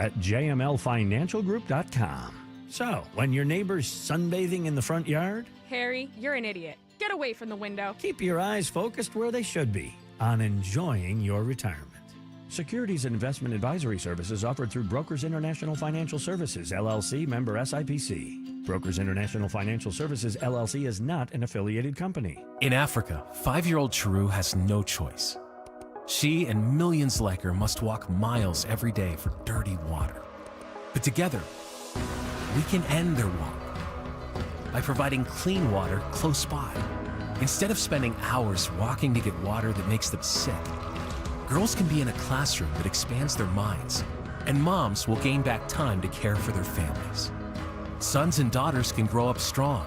at jmlfinancialgroup.com. So, when your neighbor's sunbathing in the front yard, Harry, you're an idiot. Get away from the window. keep your eyes focused where they should be, on enjoying your retirement. Securities and investment advisory services offered through Brokers International Financial Services, LLC, member SIPC. Brokers International Financial Services, LLC is not an affiliated company. In Africa, 5-year-old Chiru has no choice. She and millions like her must walk miles every day for dirty water. But together, we can end their walk by providing clean water close by. Instead of spending hours walking to get water that makes them sick, girls can be in a classroom that expands their minds, and moms will gain back time to care for their families. Sons and daughters can grow up strong,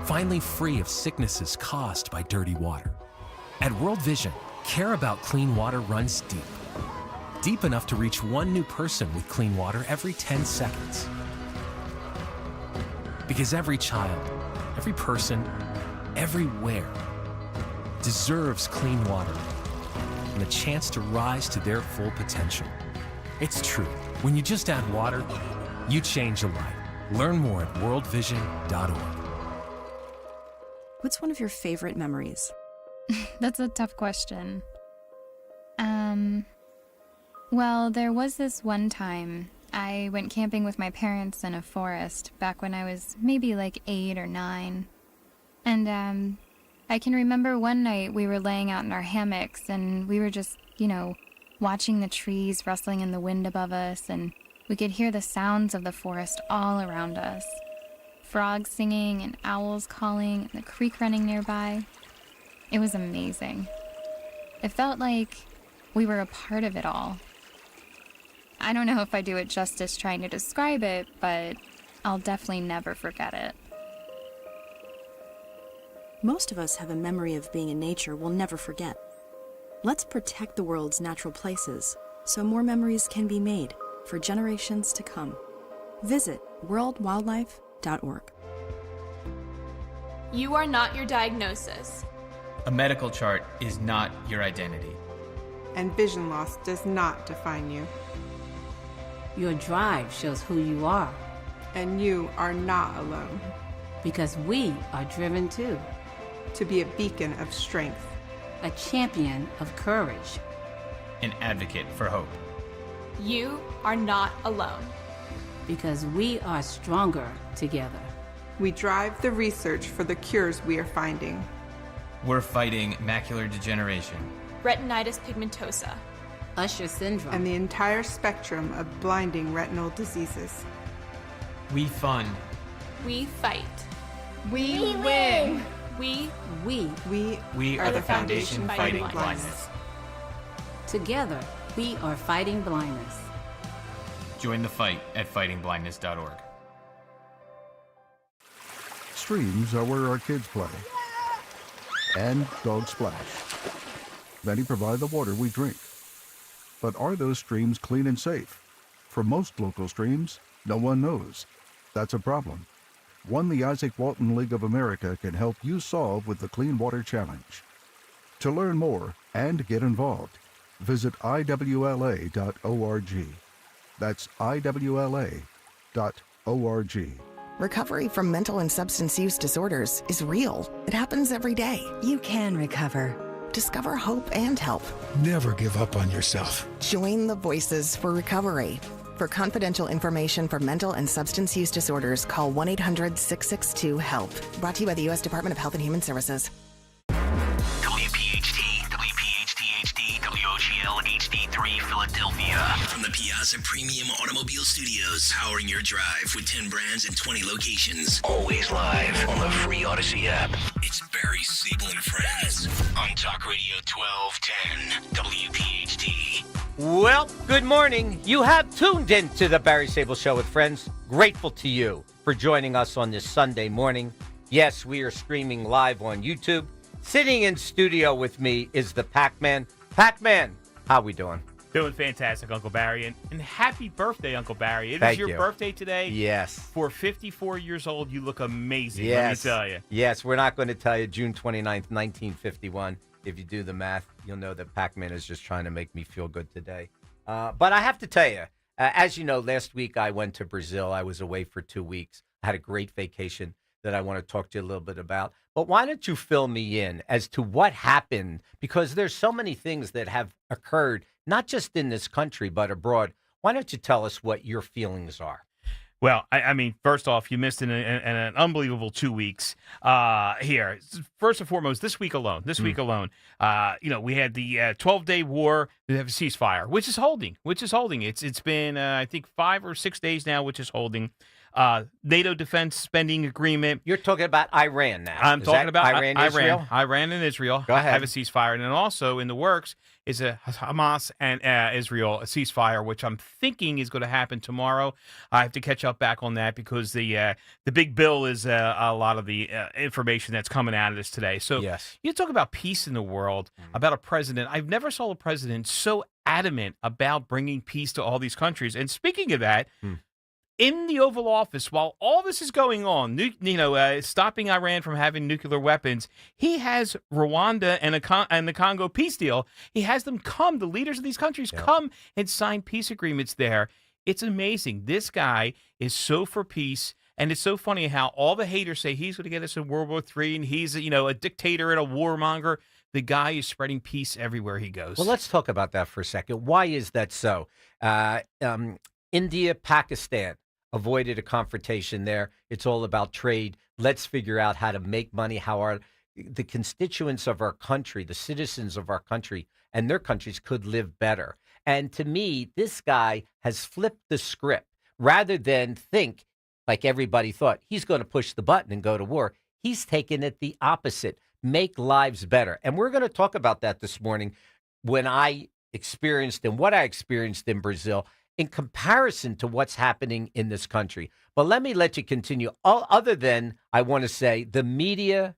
finally free of sicknesses caused by dirty water. At World Vision, care about clean water runs deep. Deep enough to reach one new person with clean water every 10 seconds. Because every child, every person, everywhere deserves clean water and a chance to rise to their full potential. It's true. When you just add water, you change a life. Learn more at worldvision.org. What's one of your favorite memories? That's a tough question. Well, there was this one time I went camping with my parents in a forest back when I was maybe like 8 or 9. And I can remember one night we were laying out in our hammocks and we were just, watching the trees rustling in the wind above us, and we could hear the sounds of the forest all around us. Frogs singing and owls calling and the creek running nearby. It was amazing. It felt like we were a part of it all. I don't know if I do it justice trying to describe it, but I'll definitely never forget it. Most of us have a memory of being in nature we'll never forget. Let's protect the world's natural places so more memories can be made for generations to come. Visit worldwildlife.org. You are not your diagnosis. A medical chart is not your identity. And vision loss does not define you. Your drive shows who you are. And you are not alone. Because we are driven too. To be a beacon of strength. A champion of courage. An advocate for hope. You are not alone. Because we are stronger together. We drive the research for the cures we are finding. We're fighting macular degeneration, retinitis pigmentosa, Usher syndrome, and the entire spectrum of blinding retinal diseases. We fund. We fight. We win. We are the foundation fighting blindness. Together, we are fighting blindness. Join the fight at fightingblindness.org. Streams are where our kids play. And dogs splash. Many provide the water we drink. But are those streams clean and safe? For most local streams, no one knows. That's a problem. One the Isaac Walton League of America can help you solve with the Clean Water Challenge. To learn more and get involved, visit iwla.org. That's iwla.org. Recovery from mental and substance use disorders is real. It happens every day. You can recover. Discover hope and help. Never give up on yourself. Join the Voices for Recovery. For confidential information for mental and substance use disorders, call 1-800-662-HELP. Brought to you by the U.S. Department of Health and Human Services. WPHT, WPHT HD, WOGL HD3 Philadelphia. From the Piazza Premium Automobile Studios, powering your drive with 10 brands and 20 locations. Always live on the free Odyssey app. It's Barry, Sable, and Friends on Talk Radio 1210 WPHT. Well, good morning. You have tuned in to the Barry Sable Show with Friends. Grateful to you for joining us on this Sunday morning. Yes, we are streaming live on YouTube. Sitting in studio with me is the Pac-Man. Pac-Man, how we doing? Doing fantastic, Uncle Barry. And happy birthday, Uncle Barry. It is your birthday today. Yes. For 54 years old, you look amazing, yes. Let me tell you. Yes, we're not going to tell you June 29th, 1951. If you do the math, you'll know that Pac-Man is just trying to make me feel good today. But I have to tell you, As you know, last week I went to Brazil. I was away for 2 weeks. I had a great vacation that I want to talk to you a little bit about. But why don't you fill me in as to what happened? Because there's so many things that have occurred, not just in this country, but abroad. Why don't you tell us what your feelings are? Well, I mean, first off, you missed an unbelievable 2 weeks here. First and foremost, this week alone, we had the 12-day war. We have a ceasefire, which is holding. It's been, I think, 5 or 6 days now, which is holding. NATO defense spending agreement. You're talking about Iran now. I'm talking about Iran and Israel. Go ahead. Have a ceasefire. And then also in the works is a Hamas and Israel a ceasefire, which I'm thinking is going to happen tomorrow. I have to catch up back on that because the big bill is a lot of the information that's coming out of this today. So yes. You talk about peace in the world, about a president. I've never saw a president so adamant about bringing peace to all these countries. And speaking of that, in the Oval Office, while all this is going on, stopping Iran from having nuclear weapons, he has Rwanda and the Congo peace deal. He has them come, the leaders of these countries, come and sign peace agreements there. It's amazing. This guy is so for peace. And it's so funny how all the haters say he's going to get us in World War III and he's, a dictator and a warmonger. The guy is spreading peace everywhere he goes. Well, let's talk about that for a second. Why is that so? India, Pakistan avoided a confrontation there. It's all about trade. Let's figure out how to make money, how the constituents of our country, the citizens of our country and their countries could live better. And to me, this guy has flipped the script. Rather than think, like everybody thought, he's going to push the button and go to war. He's taken it the opposite, make lives better. And we're going to talk about that this morning when I experienced and what I experienced in Brazil in comparison to what's happening in this country. But let me let you continue. Other than I want to say the media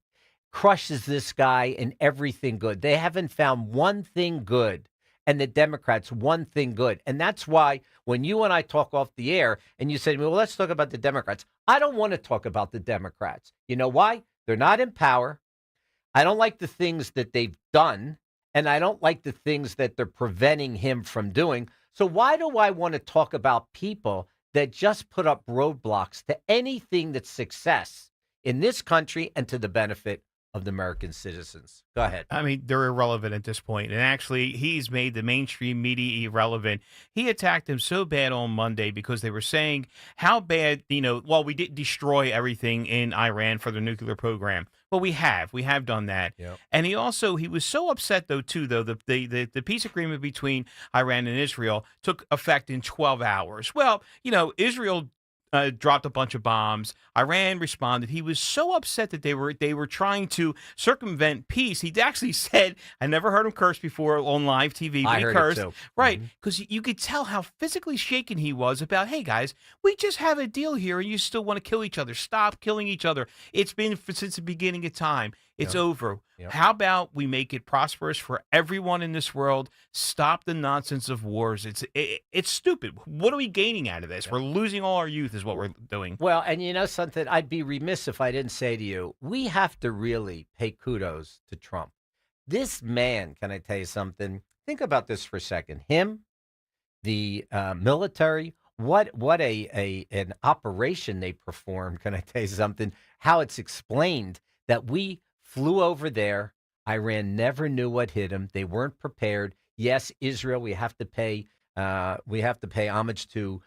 crushes this guy in everything good. They haven't found one thing good, and the Democrats one thing good. And that's why when you and I talk off the air and you say to me, well, let's talk about the Democrats. I don't want to talk about the Democrats. You know why? They're not in power. I don't like the things that they've done, and I don't like the things that they're preventing him from doing. So why do I want to talk about people that just put up roadblocks to anything that's success in this country and to the benefit of the American citizens? Go ahead. I mean, they're irrelevant at this point. And actually, he's made the mainstream media irrelevant. He attacked them so bad on Monday because they were saying how bad, we didn't destroy everything in Iran for the nuclear program. Well, we have done that. Yep. And he was so upset the peace agreement between Iran and Israel took effect in 12 hours. Well, Israel dropped a bunch of bombs. Iran responded. He was so upset that they were trying to circumvent peace. He actually said, I never heard him curse before on live TV, but I he heard cursed. it too. Right, because you could tell how physically shaken he was about, hey, guys, we just have a deal here, and you still want to kill each other. Stop killing each other. It's been since the beginning of time. It's over. Yep. How about we make it prosperous for everyone in this world? Stop the nonsense of wars. It's stupid. What are we gaining out of this? Yep. We're losing all our youth is what we're doing. Well, and you know something? I'd be remiss if I didn't say to you, we have to really pay kudos to Trump. This man, can I tell you something? Think about this for a second. Him, the military, what an operation they performed. Can I tell you something? How it's explained that we flew over there. Iran never knew what hit him. They weren't prepared. Yes, Israel, we have to pay homage to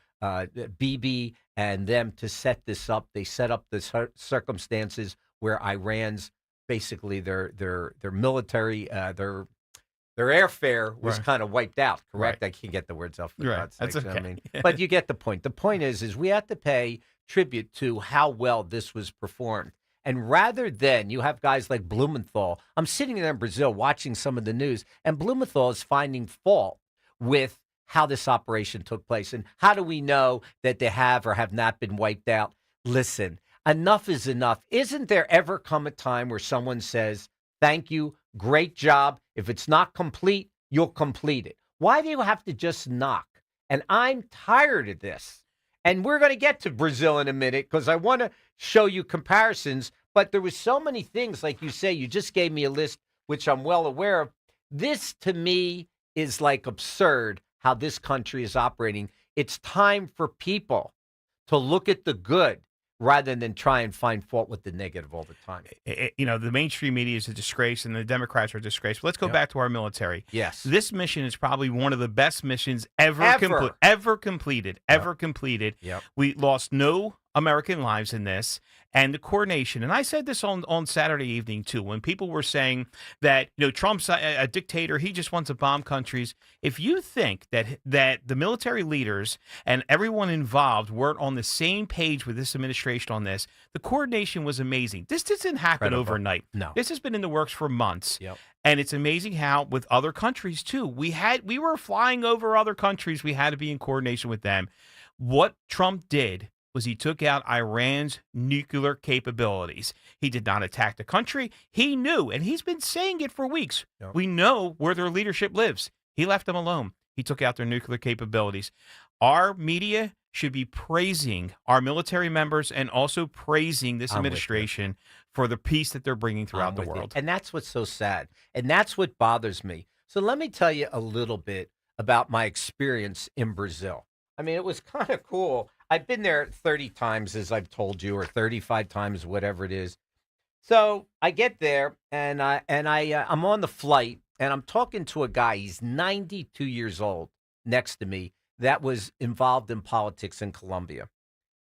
Bibi and them to set this up. They set up the circumstances where Iran's basically their military, their airfare was kind of wiped out. Correct? Right. I can't get the words out. For right. God's sake, That's okay. I mean, but you get the point. The point is we have to pay tribute to how well this was performed. And rather than you have guys like Blumenthal, I'm sitting there in Brazil watching some of the news, and Blumenthal is finding fault with how this operation took place. And how do we know that they have or have not been wiped out? Listen, enough is enough. Isn't there ever come a time where someone says, thank you, great job. If it's not complete, you'll complete it. Why do you have to just knock? And I'm tired of this. And we're going to get to Brazil in a minute because I want to show you comparisons. But there was so many things, like you say, you just gave me a list, which I'm well aware of. This, to me, is like absurd how this country is operating. It's time for people to look at the good rather than try and find fault with the negative all the time. The mainstream media is a disgrace and the Democrats are a disgrace. But let's go Yep. back to our military. Yes. This mission is probably one of the best missions ever completed. Yep. We lost no American lives in this, and the coordination. And I said this on Saturday evening, too, when people were saying that, Trump's a dictator, he just wants to bomb countries. If you think that the military leaders and everyone involved weren't on the same page with this administration on this, the coordination was amazing. This didn't happen Incredible. overnight. No. This has been in the works for months. Yep. And it's amazing how with other countries, too, we were flying over other countries. We had to be in coordination with them. What Trump did was he took out Iran's nuclear capabilities. He did not attack the country. He knew, and he's been saying it for weeks, Yep. we know where their leadership lives. He left them alone. He took out their nuclear capabilities. Our media should be praising our military members and also praising this administration for the peace that they're bringing throughout the world. And that's what's so sad. And that's what bothers me. So let me tell you a little bit about my experience in Brazil. I mean, it was kind of cool. I've been there 30 times, as I've told you, or 35 times, whatever it is. So I get there, and I'm on the flight, and I'm talking to a guy. He's 92 years old next to me that was involved in politics in Colombia.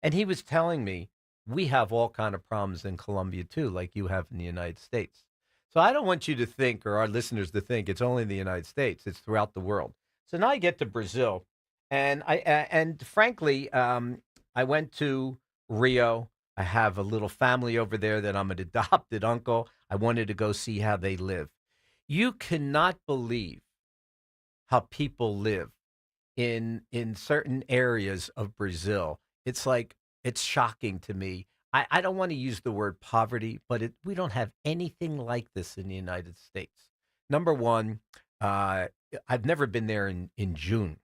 And he was telling me, we have all kind of problems in Colombia, too, like you have in the United States. So I don't want you to think, or our listeners to think, it's only the United States. It's throughout the world. So now I get to Brazil. And frankly, I went to Rio. I have a little family over there that I'm an adopted uncle. I wanted to go see how they live. You cannot believe how people live in certain areas of Brazil. It's like, it's shocking to me. I don't want to use the word poverty, but we don't have anything like this in the United States. Number one, I've never been there in June.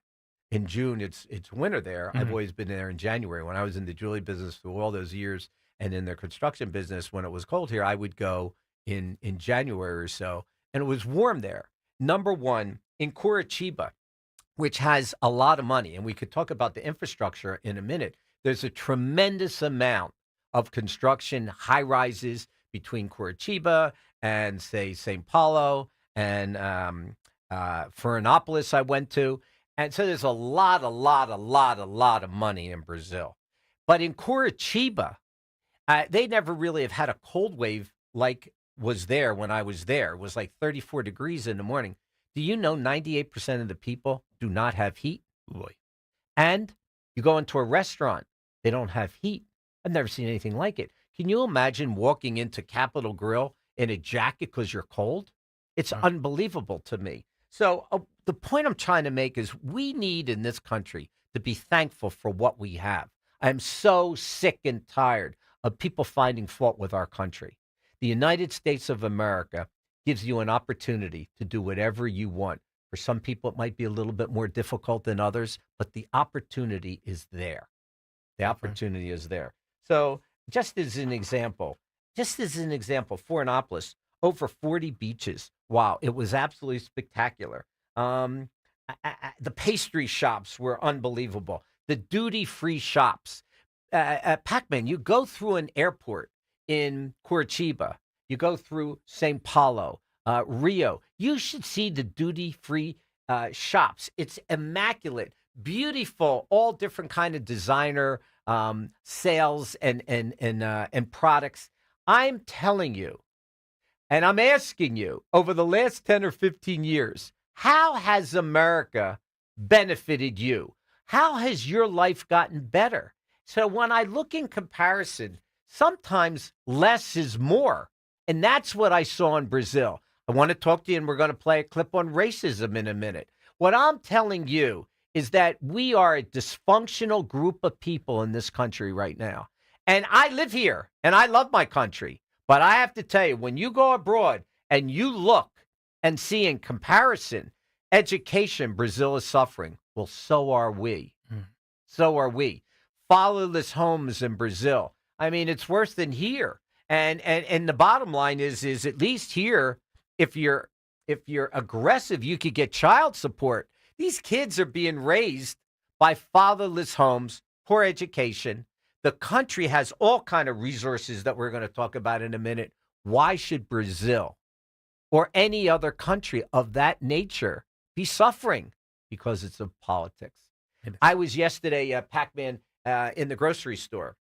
In June, it's winter there. Mm-hmm. I've always been there in January. When I was in the jewelry business for all those years and in the construction business, when it was cold here, I would go in January or so, and it was warm there. Number one, in Curitiba, which has a lot of money, and we could talk about the infrastructure in a minute, there's a tremendous amount of construction, high-rises between Curitiba and, say, São Paulo and Florianópolis I went to. And so there's a lot of money in Brazil. But in Curitiba, they never really have had a cold wave like was there when I was there. It was like 34 degrees in the morning. Do you know 98% of the people do not have heat? Boy. And you go into a restaurant, they don't have heat. I've never seen anything like it. Can you imagine walking into Capitol Grill in a jacket because you're cold? It's unbelievable to me. So the point I'm trying to make is we need in this country to be thankful for what we have. I'm so sick and tired of people finding fault with our country. The United States of America gives you an opportunity to do whatever you want. For some people, it might be a little bit more difficult than others, but the opportunity is there. The opportunity is there. So just as an example, Florianópolis, over 40 beaches. Wow, it was absolutely spectacular. The pastry shops were unbelievable. The duty-free shops. Pac-Man, you go through an airport in Curitiba. You go through São Paulo, Rio. You should see the duty-free shops. It's immaculate, beautiful, all different kind of designer sales and products. I'm telling you, and I'm asking you, over the last 10 or 15 years, how has America benefited you? How has your life gotten better? So when I look in comparison, sometimes less is more. And that's what I saw in Brazil. I want to talk to you, and we're going to play a clip on racism in a minute. What I'm telling you is that we are a dysfunctional group of people in this country right now. And I live here, and I love my country. But I have to tell you, when you go abroad and you look and see in comparison, education, Brazil is suffering. Well, so are we. So are we. Fatherless homes in Brazil. I mean, it's worse than here. And the bottom line is at least here, if you're aggressive, you could get child support. These kids are being raised by fatherless homes, poor education. The country has all kind of resources that we're going to talk about in a minute. Why should Brazil or any other country of that nature be suffering? Because it's of politics. I was yesterday, Pac-Man, in the grocery store,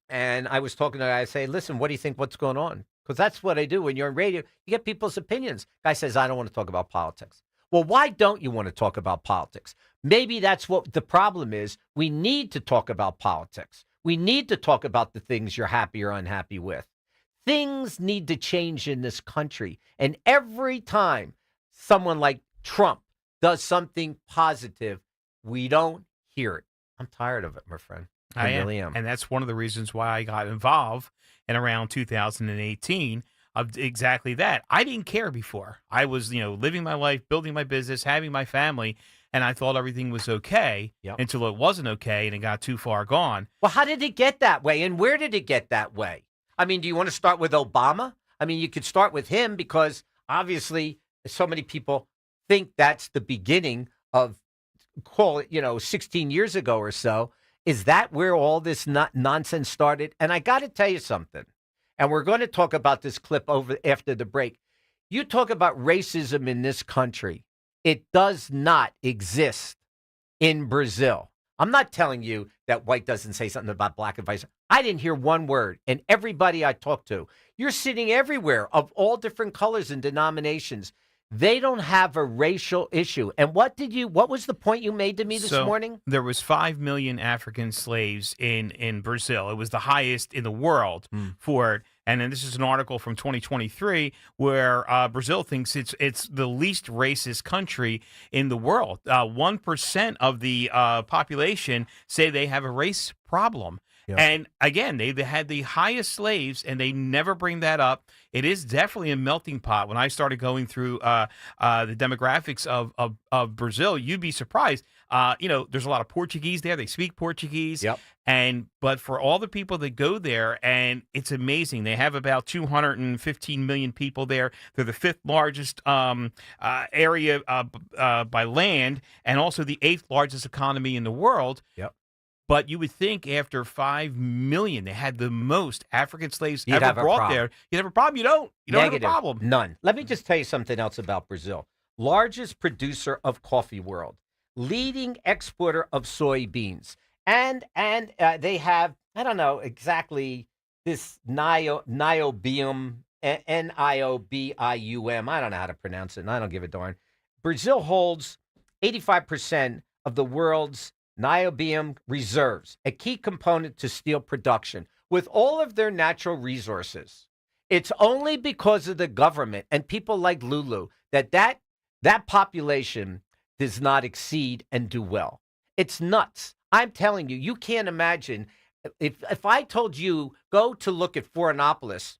and I was talking to a guy. I say, listen, what do you think what's going on? Because that's what I do. When you're on radio, you get people's opinions. Guy says, I don't want to talk about politics. Well, why don't you want to talk about politics? Maybe that's what the problem is. We need to talk about politics. We need to talk about the things you're happy or unhappy with. Things need to change in this country. And every time someone like Trump does something positive, we don't hear it. I'm tired of it, my friend. I really am. And that's one of the reasons why I got involved in around 2018 of exactly that. I didn't care before. I was, living my life, building my business, having my family, and I thought everything was okay until it wasn't okay and it got too far gone. Well, how did it get that way, and where did it get that way? I mean, do you want to start with Obama? I mean, you could start with him because obviously so many people think that's the beginning of, 16 years ago or so. Is that where all this nonsense started? And I got to tell you something, and we're going to talk about this clip after the break. You talk about racism in this country. It does not exist in Brazil. I'm not telling you that white doesn't say something about black and vice. I didn't hear one word. And everybody I talked to, you're sitting everywhere of all different colors and denominations. They don't have a racial issue. And what was the point you made to me this morning? There was 5 million African slaves in Brazil. It was the highest in the world for it. And then this is an article from 2023 where Brazil thinks it's the least racist country in the world. 1% of the population say they have a race problem. Yep. And again, they had the highest slaves, and they never bring that up. It is definitely a melting pot. When I started going through the demographics of Brazil, you'd be surprised. There's a lot of Portuguese there. They speak Portuguese. Yep. But for all the people that go there, and it's amazing. They have about 215 million people there. They're the 5th largest area by land, and also the 8th largest economy in the world. Yep. But you would think after 5 million, they had the most African slaves ever brought there. You'd have a problem. You don't. You don't have a problem. None. Let me just tell you something else about Brazil. Largest producer of coffee world. Leading exporter of soybeans. And they have, I don't know exactly, this niobium, N-I-O-B-I-U-M. I don't know how to pronounce it, and I don't give a darn. Brazil holds 85% of the world's niobium reserves, a key component to steel production. With all of their natural resources, it's only because of the government and people like Lulu that population does not exceed and do well. It's nuts. I'm telling you, you can't imagine. If I told you, go to look at Florianopolis,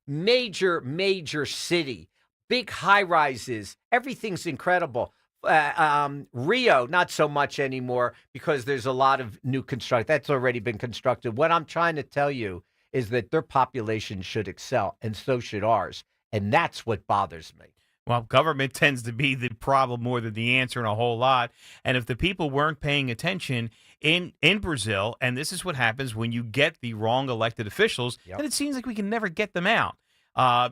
major city, big high-rises, everything's incredible. Rio, not so much anymore because there's a lot of new construction. That's already been constructed. What I'm trying to tell you is that their population should excel, and so should ours. And that's what bothers me. Well, government tends to be the problem more than the answer in a whole lot. And if the people weren't paying attention in Brazil, and this is what happens when you get the wrong elected officials, then it seems like we can never get them out.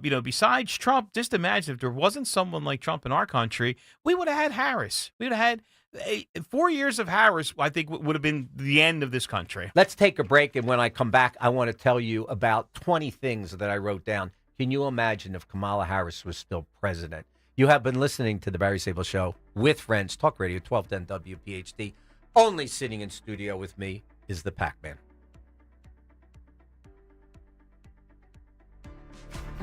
Besides Trump, just imagine if there wasn't someone like Trump in our country, we would have had Harris. We would have had 4 years of Harris, I think, would have been the end of this country. Let's take a break, and when I come back, I want to tell you about 20 things that I wrote down. Can you imagine if Kamala Harris was still president? You have been listening to The Barry Sable Show with friends, Talk Radio 1210 WPHT. Only sitting in studio with me is the Pac-Man.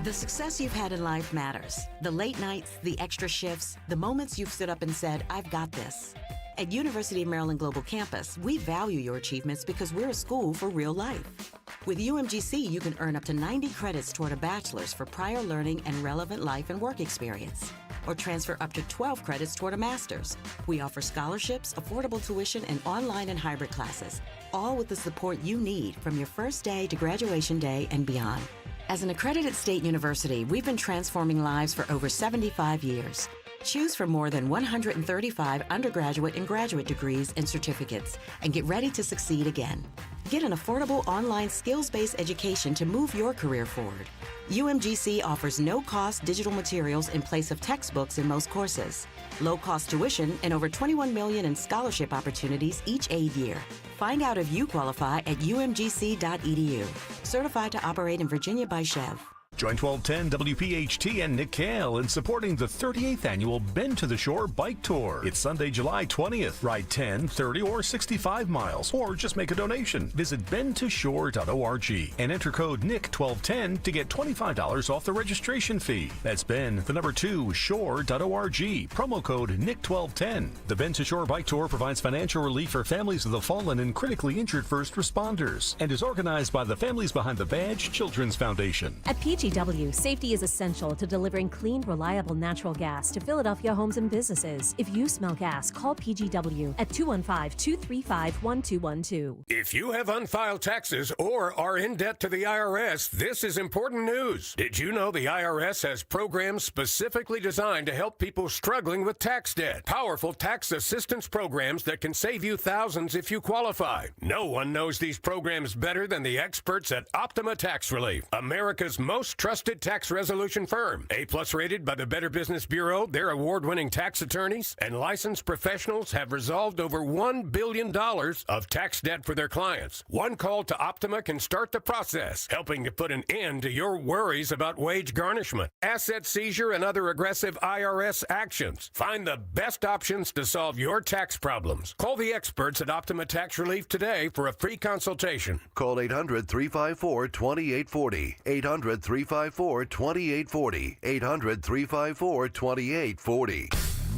The success you've had in life matters. The late nights, the extra shifts, the moments you've stood up and said, I've got this. At University of Maryland Global Campus, we value your achievements because we're a school for real life. With UMGC, you can earn up to 90 credits toward a bachelor's for prior learning and relevant life and work experience, or transfer up to 12 credits toward a master's. We offer scholarships, affordable tuition, and online and hybrid classes, all with the support you need from your first day to graduation day and beyond. As an accredited state university, we've been transforming lives for over 75 years. Choose from more than 135 undergraduate and graduate degrees and certificates and get ready to succeed again. Get an affordable online skills-based education to move your career forward. UMGC offers no-cost digital materials in place of textbooks in most courses, low-cost tuition, and over $21 million in scholarship opportunities each aid year. Find out if you qualify at umgc.edu. Certified to operate in Virginia by Chev. Join 1210 WPHT and Nick Kale in supporting the 38th annual Bend to the Shore Bike Tour. It's Sunday, July 20th. Ride 10, 30, or 65 miles, or just make a donation. Visit bendtoshore.org and enter code NICK1210 to get $25 off the registration fee. That's Bend, the number 2, shore.org. Promo code NICK1210. The Bend to Shore Bike Tour provides financial relief for families of the fallen and critically injured first responders and is organized by the Families Behind the Badge Children's Foundation. At PGW, safety is essential to delivering clean, reliable natural gas to Philadelphia homes and businesses. If you smell gas, call PGW at 215-235-1212. If you have unfiled taxes or are in debt to the IRS, this is important news. Did you know the IRS has programs specifically designed to help people struggling with tax debt? Powerful tax assistance programs that can save you thousands if you qualify. No one knows these programs better than the experts at Optima Tax Relief, America's most trusted tax resolution firm. A-plus rated by the Better Business Bureau, their award-winning tax attorneys and licensed professionals have resolved over $1 billion of tax debt for their clients. One call to Optima can start the process, helping to put an end to your worries about wage garnishment, asset seizure, and other aggressive IRS actions. Find the best options to solve your tax problems. Call the experts at Optima Tax Relief today for a free consultation. Call 800-354-2840. 800-354-2840. 800-354-2840.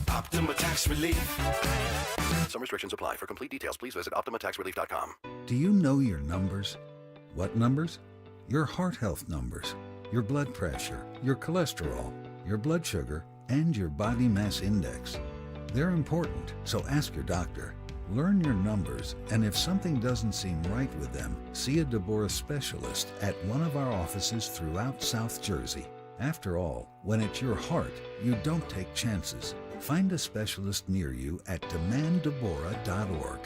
Optima Tax Relief. Some restrictions apply. For complete details, please visit OptimaTaxRelief.com. Do you know your numbers? What numbers? Your heart health numbers, your blood pressure, your cholesterol, your blood sugar, and your body mass index. They're important, so ask your doctor. Learn your numbers, and if something doesn't seem right with them, see a Deborah specialist at one of our offices throughout South Jersey. After all, when it's your heart, you don't take chances. Find a specialist near you at demanddeborah.org.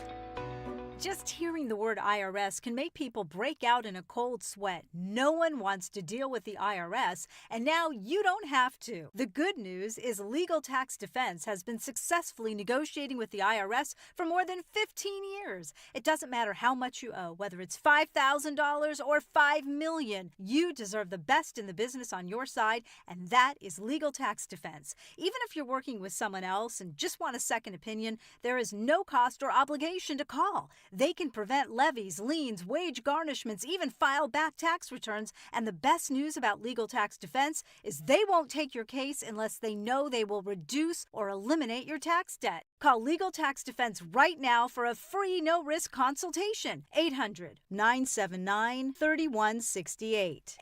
Just hearing the word IRS can make people break out in a cold sweat. No one wants to deal with the IRS, and now you don't have to. The good news is Legal Tax Defense has been successfully negotiating with the IRS for more than 15 years. It doesn't matter how much you owe, whether it's $5,000 or $5 million. You deserve the best in the business on your side, and that is Legal Tax Defense. Even if you're working with someone else and just want a second opinion, there is no cost or obligation to call. They can prevent levies, liens, wage garnishments, even file back tax returns. And the best news about Legal Tax Defense is they won't take your case unless they know they will reduce or eliminate your tax debt. Call Legal Tax Defense right now for a free no-risk consultation. 800-979-3168.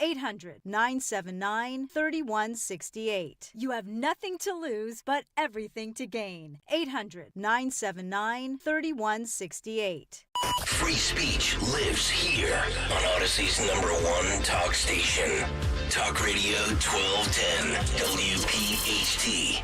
800-979-3168. You have nothing to lose but everything to gain. 800-979-3168. Free speech lives here on Odyssey's #1 talk station. Talk Radio 1210 WPHT.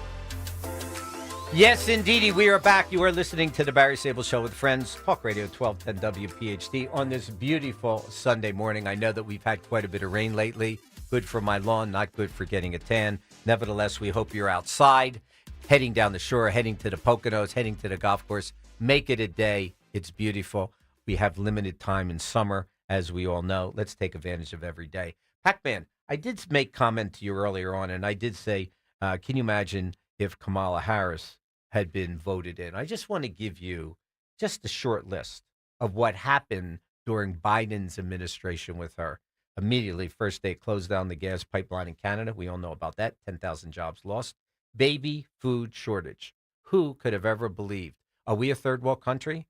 Yes, indeedy, we are back. You are listening to the Barry Sable Show with friends. Talk Radio 1210 WPHT on this beautiful Sunday morning. I know that we've had quite a bit of rain lately. Good for my lawn, not good for getting a tan. Nevertheless, we hope you're outside, heading down the shore, heading to the Poconos, heading to the golf course. Make it a day. It's beautiful. We have limited time in summer, as we all know. Let's take advantage of every day. Pac-Man, I did make comment to you earlier on, and I did say, can you imagine if Kamala Harris had been voted in? I just want to give you just a short list of what happened during Biden's administration with her. Immediately, first day, closed down the gas pipeline in Canada. We all know about that. 10,000 jobs lost. Baby food shortage. Who could have ever believed? Are we a third world country?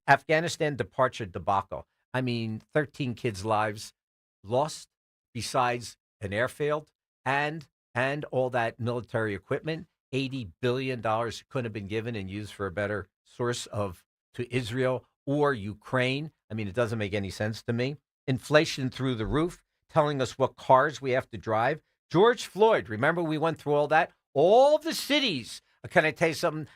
Afghanistan departure debacle. I mean, 13 kids' lives lost besides an airfield and all that military equipment. $80 billion couldn't have been given and used for a better source to Israel or Ukraine. I mean, it doesn't make any sense to me. Inflation through the roof, telling us what cars we have to drive. George Floyd, remember we went through all that? all the cities. Can I tell you something?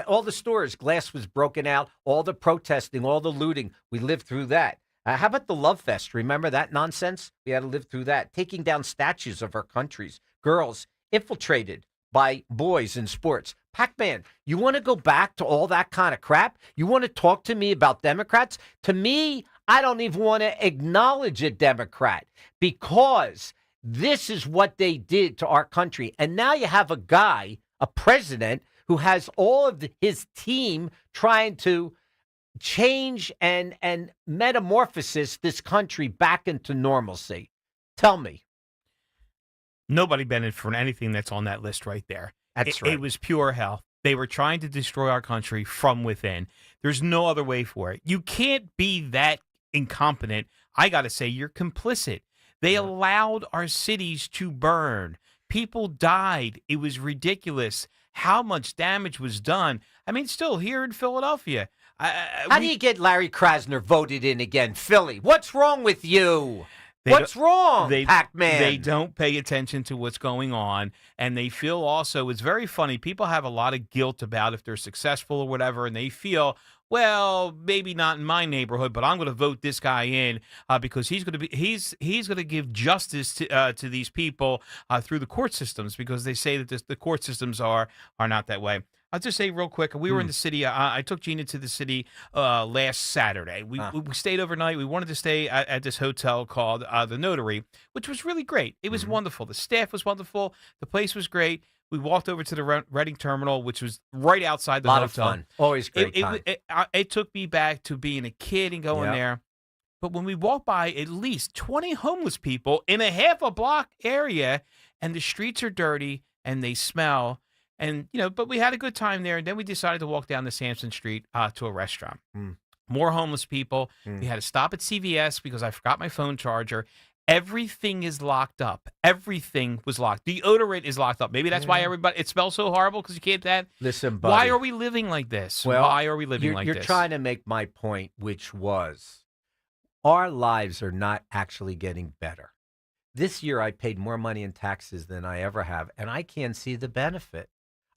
All the stores, glass was broken out, all the protesting, all the looting. We lived through that. How about the Love Fest? Remember that nonsense? We had to live through that. Taking down statues of our countries. Girls infiltrated by boys in sports. Pac-Man, you want to go back to all that kind of crap? You want to talk to me about Democrats? To me, I don't even want to acknowledge a Democrat because this is what they did to our country. And now you have a guy, a president, who has all of his team trying to change and metamorphosis this country back into normalcy. Tell me. Nobody benefited from anything that's on that list right there. That's right. It was pure hell. They were trying to destroy our country from within. There's no other way for it. You can't be that incompetent. I got to say, you're complicit. They allowed our cities to burn. People died. It was ridiculous how much damage was done. I mean, still here in Philadelphia. How do you get Larry Krasner voted in again? Philly, what's wrong with you? What's wrong, Pac-Man? They don't pay attention to what's going on, and they feel also, it's very funny, people have a lot of guilt about if they're successful or whatever, and they feel, well, maybe not in my neighborhood, but I'm going to vote this guy in because he's going to give justice to these people through the court systems, because they say that the court systems are not that way. I'll just say real quick, we were in the city. I took Gina to the city last Saturday. We stayed overnight. We wanted to stay at this hotel called the Notary, which was really great. It was wonderful. The staff was wonderful. The place was great. We walked over to the Reading Terminal, which was right outside the hotel. A lot of fun. Always great time. It took me back to being a kid and going there. But when we walked by at least 20 homeless people in a half a block area, and the streets are dirty and they smell, and, but we had a good time there. And then we decided to walk down the Sampson Street to a restaurant. More homeless people. We had to stop at CVS because I forgot my phone charger. Everything is locked up. Everything was locked. Deodorant is locked up. Maybe that's why it smells so horrible, because you can't Listen, buddy. Why are we living like this? Well, why are we living like this? You're trying to make my point, which was our lives are not actually getting better. This year I paid more money in taxes than I ever have, and I can't see the benefit.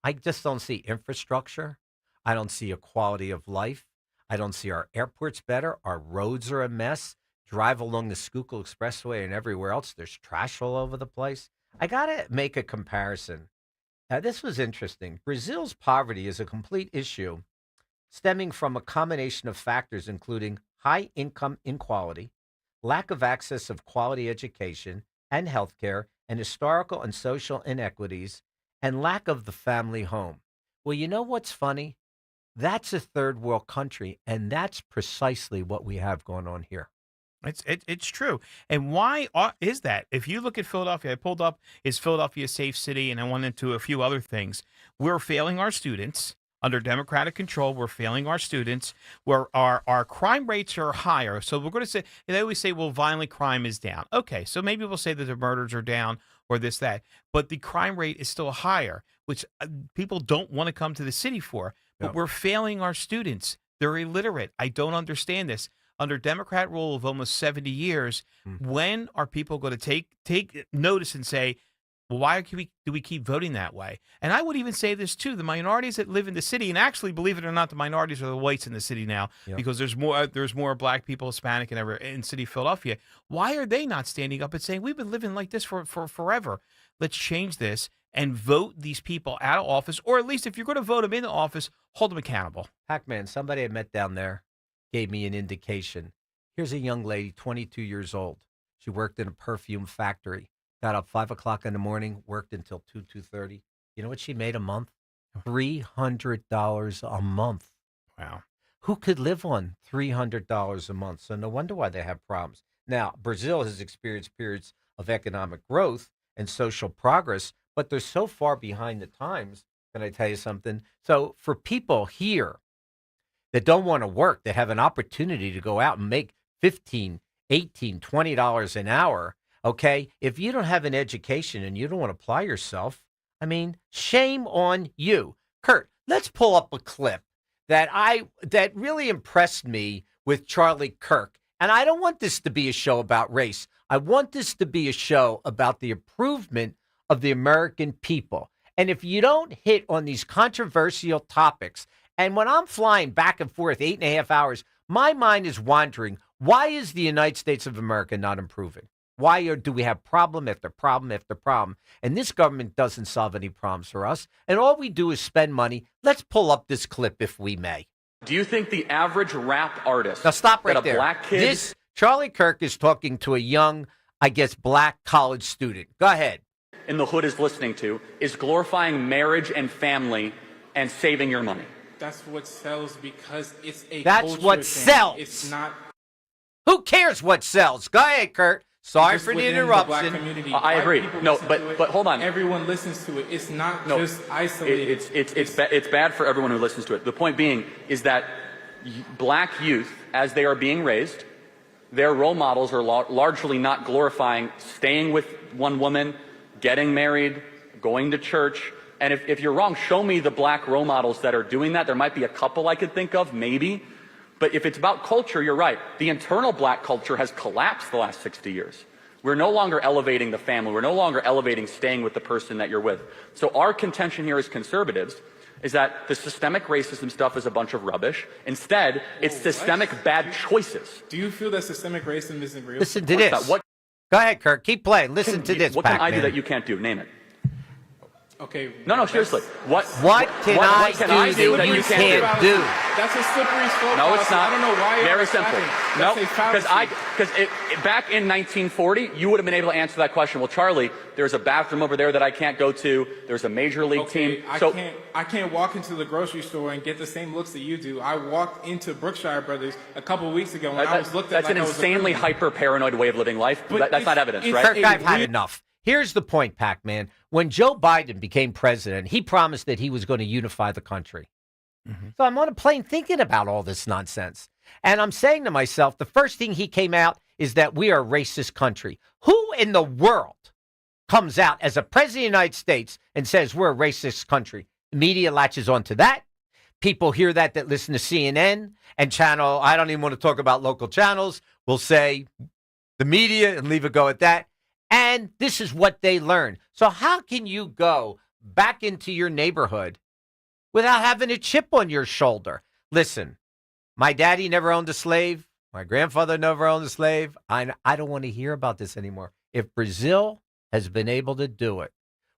I just don't see infrastructure. I don't see a quality of life. I don't see our airports better. Our roads are a mess. Drive along the Schuylkill Expressway and everywhere else, there's trash all over the place. I got to make a comparison. This was interesting. Brazil's poverty is a complete issue stemming from a combination of factors, including high income inequality, lack of access of quality education and healthcare, and historical and social inequities, and lack of the family home. Well, you know what's funny? That's a third world country, and that's precisely what we have going on here. It's true. And why is that? If you look at Philadelphia, I pulled up, is Philadelphia a safe city? And I went into a few other things. We're failing our students. Under Democratic control, we're failing our students. Where our crime rates are higher. So we're going to say, they always say, well, violent crime is down. Okay, so maybe we'll say that the murders are down or this, that. But the crime rate is still higher, which people don't want to come to the city for. But we're failing our students. They're illiterate. I don't understand this. Under Democrat rule of almost 70 years, when are people going to take notice and say, well, why do we keep voting that way? And I would even say this, too. The minorities that live in the city, and actually, believe it or not, the minorities are the whites in the city now, because there's more black people, Hispanic, and ever in city of Philadelphia. Why are they not standing up and saying, we've been living like this for forever? Let's change this and vote these people out of office, or at least if you're going to vote them into office, hold them accountable. Pac-Man, somebody I met down there gave me an indication. Here's a young lady, 22 years old. She worked in a perfume factory. Got up 5 o'clock in the morning, worked until 2:30. You know what she made a month? $300 a month. Wow. Who could live on $300 a month? So no wonder why they have problems. Now, Brazil has experienced periods of economic growth and social progress, but they're so far behind the times. Can I tell you something? So for people here that don't want to work, that have an opportunity to go out and make $15, $18, $20 an hour, okay, if you don't have an education and you don't want to apply yourself, I mean, shame on you. Kurt, let's pull up a clip that really impressed me with Charlie Kirk. And I don't want this to be a show about race. I want this to be a show about the improvement of the American people. And if you don't hit on these controversial topics, and when I'm flying back and forth 8.5 hours, my mind is wandering. Why is the United States of America not improving? Why do we have problem after problem after problem? And this government doesn't solve any problems for us. And all we do is spend money. Let's pull up this clip, if we may. Do you think the average rap artist... Now stop right that a there. Black kid... Charlie Kirk is talking to a young, I guess, black college student. Go ahead. ...in the hood is listening to is glorifying marriage and family and saving your money. That's what sells because it's a That's culture what thing. sells. It's not... Who cares what sells? Go ahead, Kurt. Sorry for the interruption. I agree. No, but hold on. Everyone listens to it. It's not just isolated. It's bad for everyone who listens to it. The point being is that black youth, as they are being raised, their role models are largely not glorifying staying with one woman, getting married, going to church. And if you're wrong, show me the black role models that are doing that. There might be a couple I could think of, maybe. But if it's about culture, you're right. The internal black culture has collapsed the last 60 years. We're no longer elevating the family. We're no longer elevating staying with the person that you're with. So our contention here as conservatives is that the systemic racism stuff is a bunch of rubbish. Instead, it's systemic bad choices. Do you feel that systemic racism isn't real? Listen to this. Go ahead, Kirk. Keep playing. Listen to this. What can I do that you can't do? Name it. Okay. No, seriously. What can I do that you can't do? That's a slippery slope. No, it's not. I don't know why. Very simple. No, because back in 1940, you would have been able to answer that question. Well, Charlie, there's a bathroom over there that I can't go to. There's a major league team. I can't walk into the grocery store and get the same looks that you do. I walked into Brookshire Brothers a couple of weeks ago when I was looked at. That's an insanely hyper paranoid way of living life. But that's not evidence, right? Kirk, I've had enough. Here's the point, Pac-Man. When Joe Biden became president, he promised that he was going to unify the country. So I'm on a plane thinking about all this nonsense. And I'm saying to myself, the first thing he came out is that we are a racist country. Who in the world comes out as a president of the United States and says we're a racist country? The media latches onto that. People hear that listen to CNN and channel, I don't even want to talk about local channels, will say the media and leave it go at that. And this is what they learn. So how can you go back into your neighborhood without having a chip on your shoulder? Listen, my daddy never owned a slave. My grandfather never owned a slave. I don't want to hear about this anymore. If Brazil has been able to do it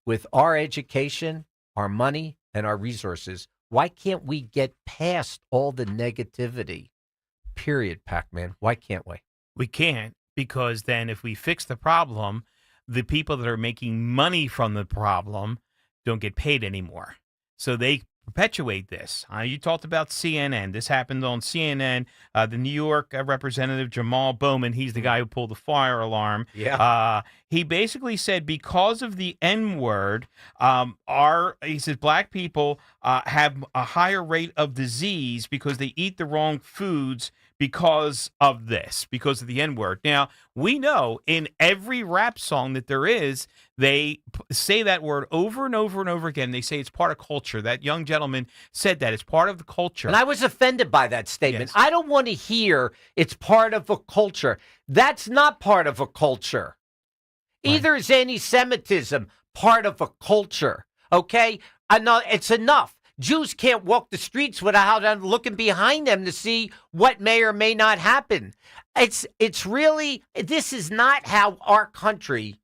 with our education, our money, and our resources, why can't we get past all the negativity? Period, Pac-Man. Why can't we? We can't. Because then if we fix the problem, the people that are making money from the problem don't get paid anymore. So they perpetuate this. You talked about CNN. This happened on CNN. The New York representative, Jamal Bowman, he's the guy who pulled the fire alarm. Yeah. He basically said because of the N-word, he says black people have a higher rate of disease because they eat the wrong foods because of this, because of the N-word. Now, we know in every rap song that there is, they say that word over and over and over again. They say it's part of culture. That young gentleman said that it's part of the culture. And I was offended by that statement. Yes. I don't want to hear it's part of a culture. That's not part of a culture. Right. Either is anti-Semitism part of a culture, okay? It's enough. Jews can't walk the streets without looking behind them to see what may or may not happen. It's really, this is not how our country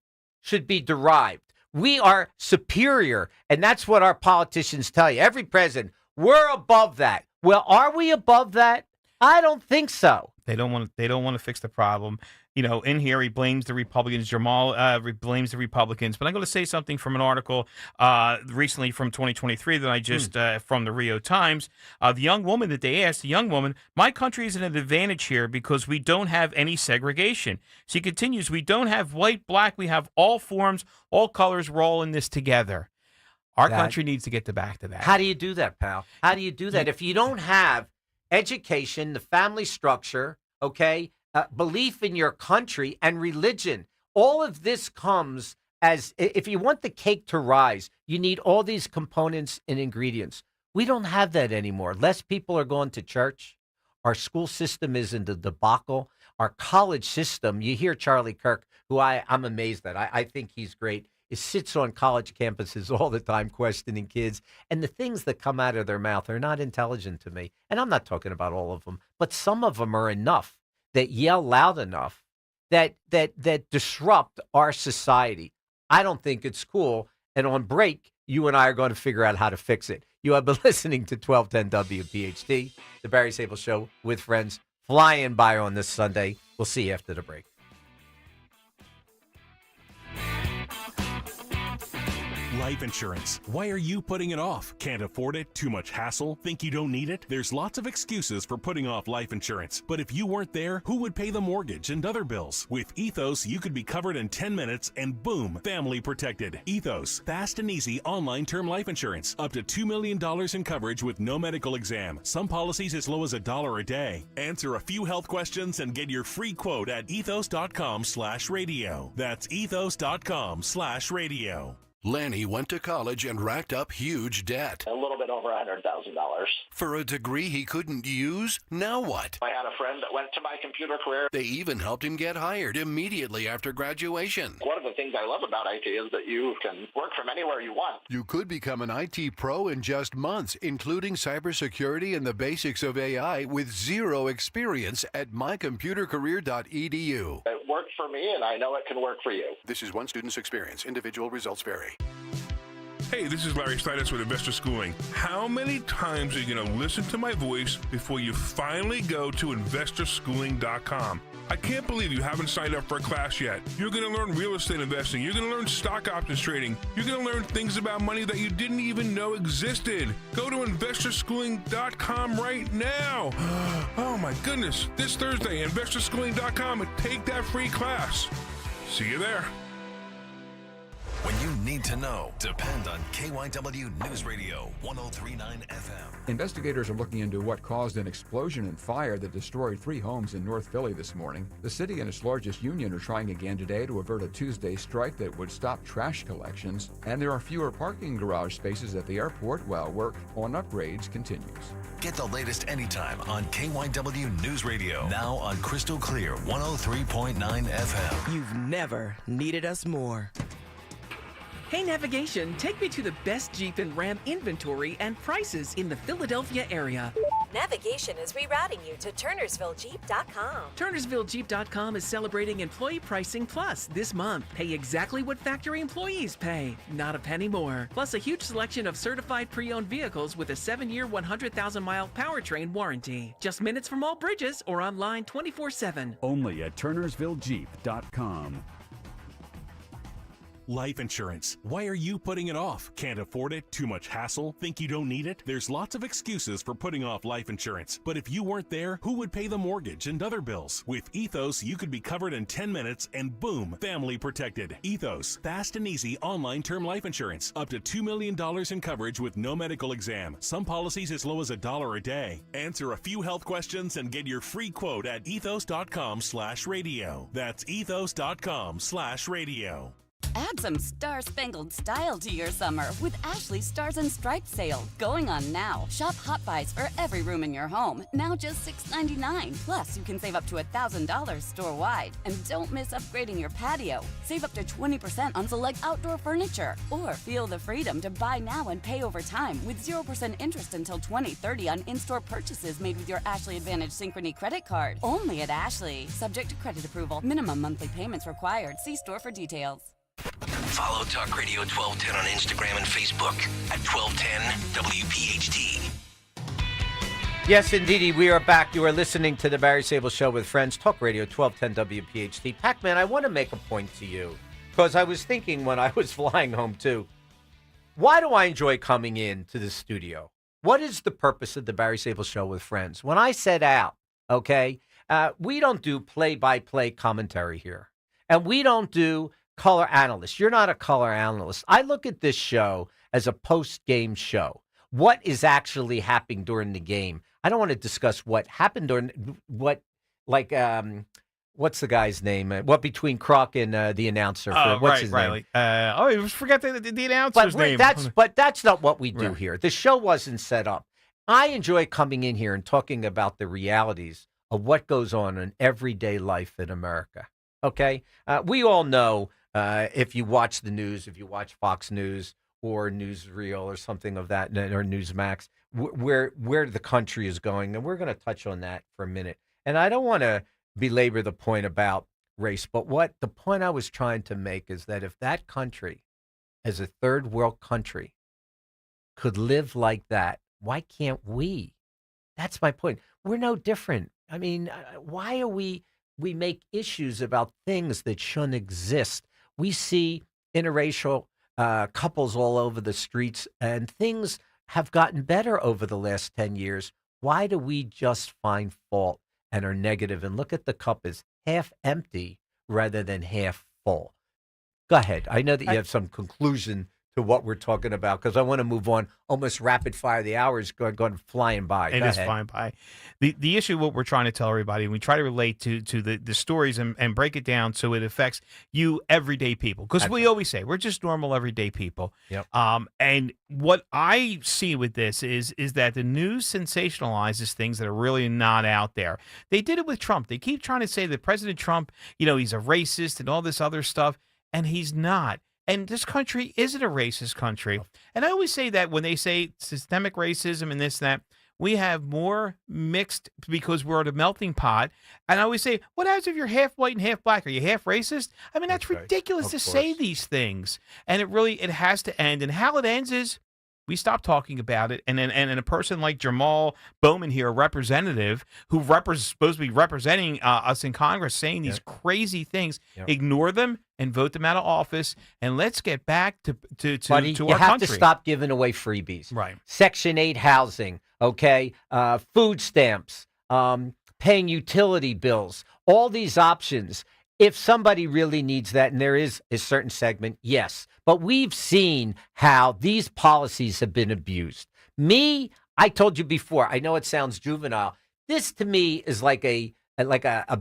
should be derived. We are superior, and that's what our politicians tell you. Every president, we're above that. Well, are we above that? I don't think so. They don't want to fix the problem. You know, in here, he blames the Republicans. Jamal blames the Republicans. But I'm going to say something from an article recently from 2023 that I just, from the Rio Times. The young woman that they asked, my country is at an advantage here because we don't have any segregation. She continues, we don't have white, black. We have all forms, all colors. We're all in this together. Our country needs to get back to that. How do you do that, pal? How do you do that? If you don't have education, the family structure, okay, belief in your country and religion. All of this comes as, if you want the cake to rise, you need all these components and ingredients. We don't have that anymore. Less people are going to church. Our school system is in the debacle. Our college system, you hear Charlie Kirk, who I'm amazed at. I think he's great, sits on college campuses all the time questioning kids, and the things that come out of their mouth are not intelligent to me. And I'm not talking about all of them, but some of them are enough that yell loud enough that disrupt our society. I don't think it's cool. And on break, you and I are going to figure out how to fix it. You have been listening to 1210 WPHT, the Barry Sable Show with friends, flying by on this Sunday. We'll see you after the break. Life insurance. Why are you putting it off? Can't afford it? Too much hassle? Think you don't need it? There's lots of excuses for putting off life insurance. But if you weren't there, who would pay the mortgage and other bills? With Ethos, you could be covered in 10 minutes and boom, family protected. Ethos, fast and easy online term life insurance. Up to $2 million in coverage with no medical exam. Some policies as low as $1 a day. Answer a few health questions and get your free quote at ethos.com/radio. That's ethos.com/radio. Lanny went to college and racked up huge debt. A little bit over $100,000. For a degree he couldn't use? Now what? I had a friend that went to my computer career. They even helped him get hired immediately after graduation. One of the things I love about IT is that you can work from anywhere you want. You could become an IT pro in just months, including cybersecurity and the basics of AI with zero experience at mycomputercareer.edu. It worked for me, and I know it can work for you. This is one student's experience. Individual results vary. Hey, this is Larry Stitus with Investor Schooling. How many times are you going to listen to my voice before you finally go to investorschooling.com? I can't believe you haven't signed up for a class yet. You're going to learn real estate investing. You're going to learn stock options trading. You're going to learn things about money that you didn't even know existed. Go to investorschooling.com right now. Oh my goodness. This Thursday, investorschooling.com, and take that free class. See you there. When you need to know, depend on KYW News Radio 103.9 FM. Investigators are looking into what caused an explosion and fire that destroyed 3 homes in North Philly this morning. The city and its largest union are trying again today to avert a Tuesday strike that would stop trash collections. And there are fewer parking garage spaces at the airport while work on upgrades continues. Get the latest anytime on KYW News Radio. Now on Crystal Clear 103.9 FM. You've never needed us more. Hey Navigation, take me to the best Jeep and Ram inventory and prices in the Philadelphia area. Navigation is rerouting you to TurnersvilleJeep.com. TurnersvilleJeep.com is celebrating Employee Pricing Plus this month. Pay exactly what factory employees pay, not a penny more. Plus a huge selection of certified pre-owned vehicles with a 7-year, 100,000-mile powertrain warranty. Just minutes from all bridges or online 24/7. Only at TurnersvilleJeep.com. Life insurance. Why are you putting it off? Can't afford it? Too much hassle? Think you don't need it? There's lots of excuses for putting off life insurance. But if you weren't there, who would pay the mortgage and other bills? With Ethos, you could be covered in 10 minutes and boom, family protected. Ethos, fast and easy online term life insurance. Up to $2 million in coverage with no medical exam. Some policies as low as $1 a day. Answer a few health questions and get your free quote at ethos.com/radio. That's ethos.com/radio. Add some star-spangled style to your summer with Ashley's Stars and Stripes sale going on now. Shop Hot Buys for every room in your home, now just $6.99. Plus, you can save up to $1,000 store-wide. And don't miss upgrading your patio. Save up to 20% on select outdoor furniture. Or feel the freedom to buy now and pay over time with 0% interest until 2030 on in-store purchases made with your Ashley Advantage Synchrony credit card. Only at Ashley. Subject to credit approval. Minimum monthly payments required. See store for details. Follow Talk Radio 1210 on Instagram and Facebook at 1210 WPHT. Yes, indeed, we are back. You are listening to the Barry Sable Show with friends. Talk Radio 1210 WPHT. Pac-Man, I want to make a point to you because I was thinking when I was flying home too, why do I enjoy coming in to the studio? What is the purpose of the Barry Sable Show with friends? When I set out, okay, we don't do play-by-play commentary here. And we don't do color analyst. You're not a color analyst. I look at this show as a post-game show. What is actually happening during the game? I don't want to discuss what happened during what's the guy's name? What between Croc and the announcer? What's his name? I forget the announcer's name. But that's not what we do here. The show wasn't set up. I enjoy coming in here and talking about the realities of what goes on in everyday life in America. Okay? We all know if you watch the news, if you watch Fox News or Newsreel or something of that, or Newsmax, where the country is going. And we're going to touch on that for a minute. And I don't want to belabor the point about race, but what the point I was trying to make is that if that country, as a third world country, could live like that, why can't we? That's my point. We're no different. I mean, why are we make issues about things that shouldn't exist? We see interracial couples all over the streets, and things have gotten better over the last 10 years. Why do we just find fault and are negative and look at the cup as half empty rather than half full? Go ahead. I know that you have some conclusion to what we're talking about, because I want to move on. Almost rapid fire. The hour is going flying by. It is flying by. The issue, what we're trying to tell everybody, we try to relate to the stories and break it down so it affects you, everyday people. Because we always say we're just normal, everyday people. Yep. And what I see with this is that the news sensationalizes things that are really not out there. They did it with Trump. They keep trying to say that President Trump, he's a racist and all this other stuff, and he's not. And this country isn't a racist country. And I always say that when they say systemic racism and this and that, we have more mixed because we're at a melting pot. And I always say, what happens if you're half white and half black? Are you half racist? I mean, that's ridiculous to say these things. And it has to end. And how it ends is we stop talking about it. And a person like Jamal Bowman here, a representative who supposed to be representing us in Congress, saying these crazy things, ignore them and vote them out of office. And let's get back to Buddy, our you have country. to stop giving away freebies. Right. Section 8 housing, okay? Food stamps, paying utility bills, all these options. If somebody really needs that, and there is a certain segment, yes. But we've seen how these policies have been abused. I told you before, I know it sounds juvenile. This to me is like a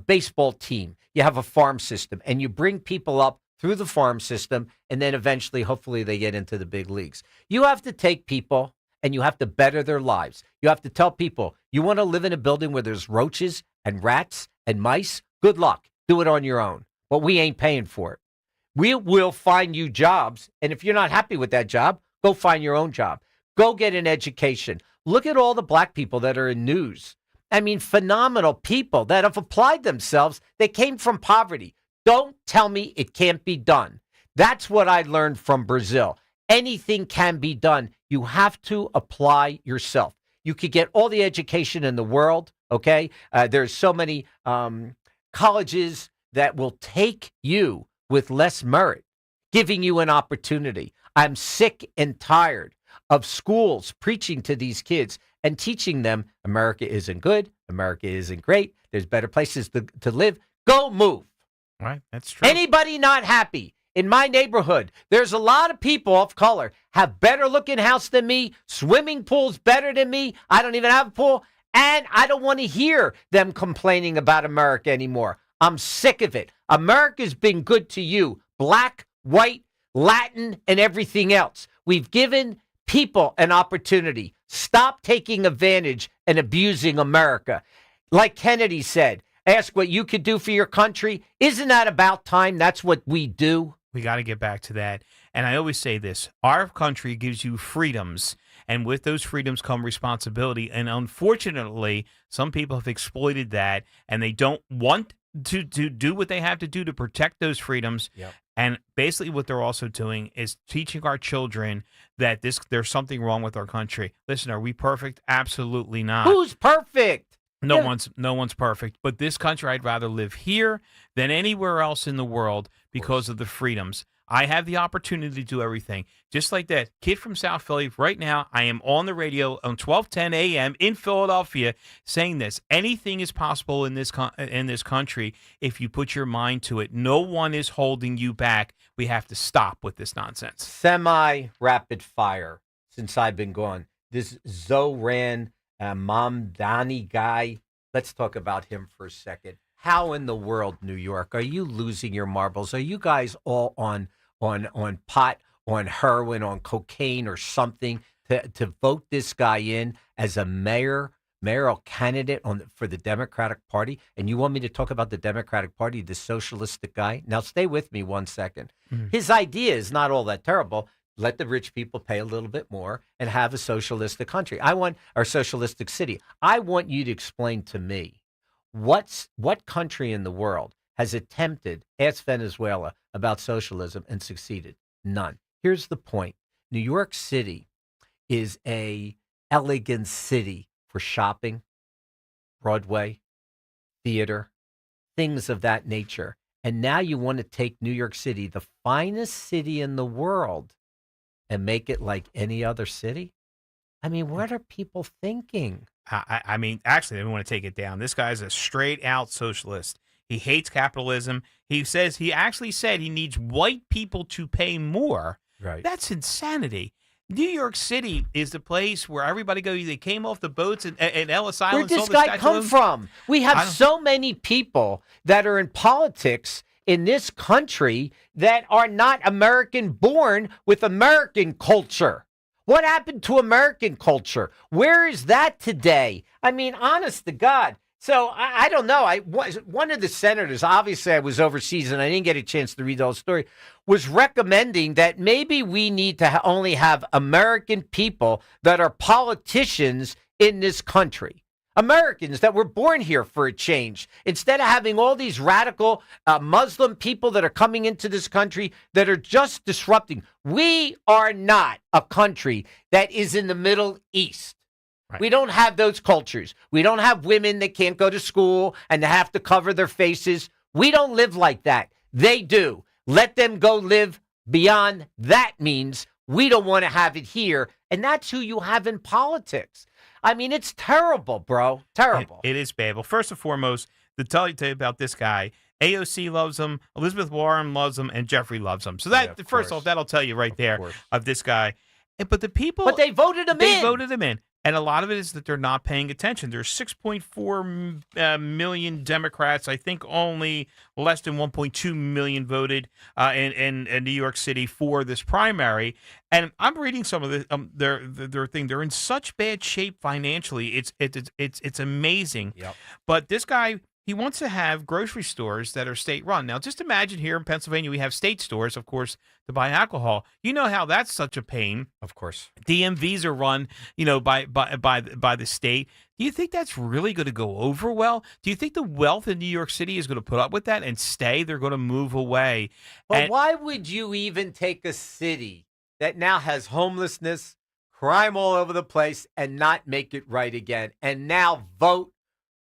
baseball team. You have a farm system, and you bring people up through the farm system, and then eventually, hopefully, they get into the big leagues. You have to take people, and you have to better their lives. You have to tell people, you want to live in a building where there's roaches and rats and mice? Good luck. Do it on your own. But we ain't paying for it. We will find you jobs. And if you're not happy with that job, go find your own job. Go get an education. Look at all the black people that are in news. I mean, phenomenal people that have applied themselves. They came from poverty. Don't tell me it can't be done. That's what I learned from Brazil. Anything can be done. You have to apply yourself. You could get all the education in the world, okay? There's so many colleges that will take you with less merit, giving you an opportunity. I'm sick and tired of schools preaching to these kids and teaching them America isn't good, America isn't great, there's better places to live. Go move. Right, that's true. Anybody not happy? In my neighborhood, there's a lot of people of color have better looking house than me, swimming pools better than me. I don't even have a pool. And I don't want to hear them complaining about America anymore. I'm sick of it. America's been good to you, black, white, Latin, and everything else. We've given people an opportunity. Stop taking advantage and abusing America. Like Kennedy said, ask what you could do for your country. Isn't that about time? That's what we do. We got to get back to that. And I always say this, our country gives you freedoms, and with those freedoms come responsibility. And unfortunately, some people have exploited that, and they don't want to do what they have to do to protect those freedoms. Yep. And basically what they're also doing is teaching our children that there's something wrong with our country. Listen, are we perfect? Absolutely not. Who's perfect? No one's perfect. But this country, I'd rather live here than anywhere else in the world because of the freedoms. I have the opportunity to do everything. Just like that kid from South Philly, right now, I am on the radio on 1210 a.m. in Philadelphia saying this. Anything is possible in this country if you put your mind to it. No one is holding you back. We have to stop with this nonsense. Semi-rapid fire since I've been gone. This Zoran Mamdani guy, let's talk about him for a second. How in the world, New York, are you losing your marbles? Are you guys all on pot, on heroin, on cocaine or something to vote this guy in as a mayor mayoral candidate for the Democratic Party, and you want me to talk about the Democratic Party, the socialistic guy? Now, stay with me 1 second. His idea is not all that terrible. Let the rich people pay a little bit more and have a socialistic country. Or socialistic city. I want you to explain to me what country in the world has attempted, ask Venezuela about socialism and succeeded? None. Here's the point. New York City is a elegant city for shopping, Broadway, theater, things of that nature. And now you want to take New York City, the finest city in the world, and make it like any other city? I mean, what are people thinking? I mean, actually, they want to take it down. This guy's a straight-out socialist. He hates capitalism. He actually said he needs white people to pay more. Right. That's insanity. New York City is the place where everybody goes. They came off the boats in Ellis Island. Where'd this guy come from? We have so many people that are in politics in this country that are not American born with American culture. What happened to American culture? Where is that today? I mean, honest to God. So I don't know. One of the senators, obviously I was overseas and I didn't get a chance to read the whole story, was recommending that maybe we need to only have American people that are politicians in this country. Americans that were born here for a change. Instead of having all these radical Muslim people that are coming into this country that are just disrupting. We are not a country that is in the Middle East. Right. We don't have those cultures. We don't have women that can't go to school and they have to cover their faces. We don't live like that. They do. Let them go live beyond that means. We don't want to have it here. And that's who you have in politics. I mean, it's terrible, bro. Terrible. It is bad. Well, first and foremost, to tell you about this guy, AOC loves him, Elizabeth Warren loves him, and Jeffrey loves him. So that first off, that'll tell you right there of this guy. But the people, but they voted him in. They voted him in. And a lot of it is that they're not paying attention. There's 6.4 million Democrats. I think only less than 1.2 million voted in New York City for this primary. And I'm reading some of their thing. They're in such bad shape financially. It's amazing. Yep. But this guy, he wants to have grocery stores that are state-run. Now, just imagine here in Pennsylvania, we have state stores, of course, to buy alcohol. You know how that's such a pain. Of course. DMVs are run, by the state. Do you think that's really going to go over well? Do you think the wealth in New York City is going to put up with that and stay? They're going to move away. But why would you even take a city that now has homelessness, crime all over the place, and not make it right again, and now vote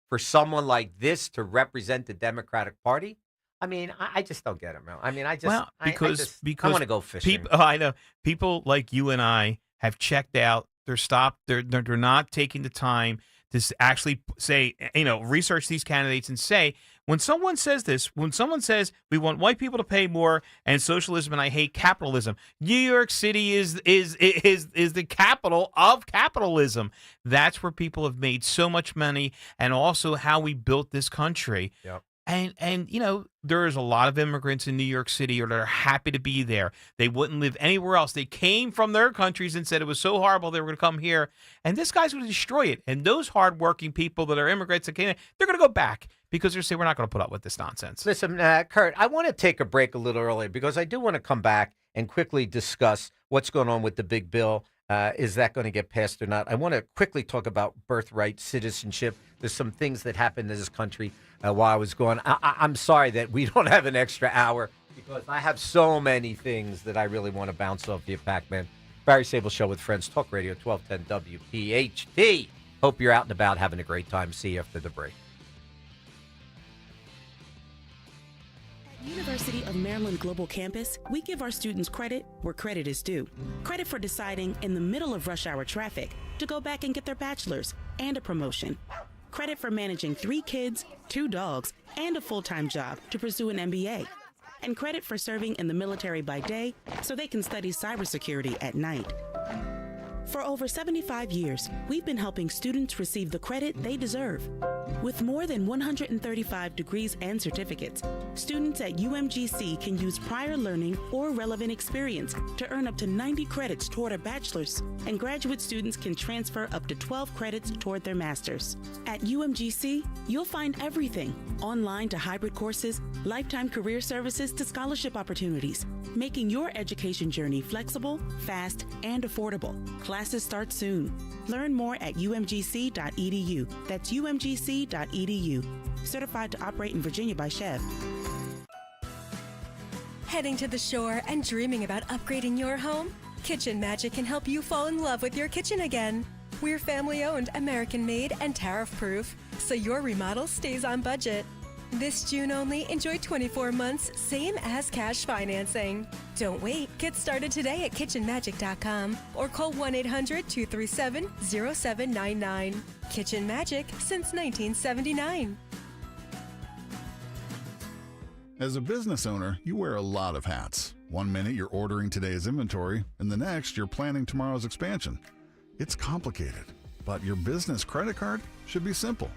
for someone like this to represent the Democratic Party? I mean, I just don't get it, man. I mean, because I want to go fishing. I know people like you and I have checked out. They're stopped. They're not taking the time to actually say, research these candidates and say, when someone says this, when someone says we want white people to pay more and socialism and I hate capitalism, New York City is the capital of capitalism. That's where people have made so much money and also how we built this country. Yep. And there's a lot of immigrants in New York City that are happy to be there. They wouldn't live anywhere else. They came from their countries and said it was so horrible they were going to come here. And this guy's going to destroy it. And those hardworking people that are immigrants that came in, they're going to go back because they're saying we're not going to put up with this nonsense. Listen, Kurt, I want to take a break a little early because I do want to come back and quickly discuss what's going on with the big bill. Is that going to get passed or not? I want to quickly talk about birthright citizenship. There's some things that happened in this country while I was gone. I'm sorry that we don't have an extra hour because I have so many things that I really want to bounce off you, Pac-Man. Barry Sable Show with Friends, Talk Radio 1210 WPHT. Hope you're out and about having a great time. See you after the break. University of Maryland Global Campus, we give our students credit where credit is due. Credit for deciding in the middle of rush hour traffic to go back and get their bachelor's and a promotion. Credit for managing 3 kids, 2 dogs, and a full-time job to pursue an MBA. And credit for serving in the military by day so they can study cybersecurity at night. For over 75 years, we've been helping students receive the credit they deserve. With more than 135 degrees and certificates, students at UMGC can use prior learning or relevant experience to earn up to 90 credits toward a bachelor's, and graduate students can transfer up to 12 credits toward their master's. At UMGC, you'll find everything, online to hybrid courses, lifetime career services to scholarship opportunities, making your education journey flexible, fast, and affordable. Classes start soon. Learn more at umgc.edu. That's umgc.edu. Certified to operate in Virginia by Chev. Heading to the shore and dreaming about upgrading your home? Kitchen Magic can help you fall in love with your kitchen again. We're family-owned, American-made, and tariff-proof, so your remodel stays on budget. This June only, enjoy 24 months, same as cash financing. Don't wait. Get started today at kitchenmagic.com or call 1-800-237-0799. Kitchen Magic since 1979. As a business owner, you wear a lot of hats. One minute you're ordering today's inventory, and the next you're planning tomorrow's expansion. It's complicated, but your business credit card should be simple.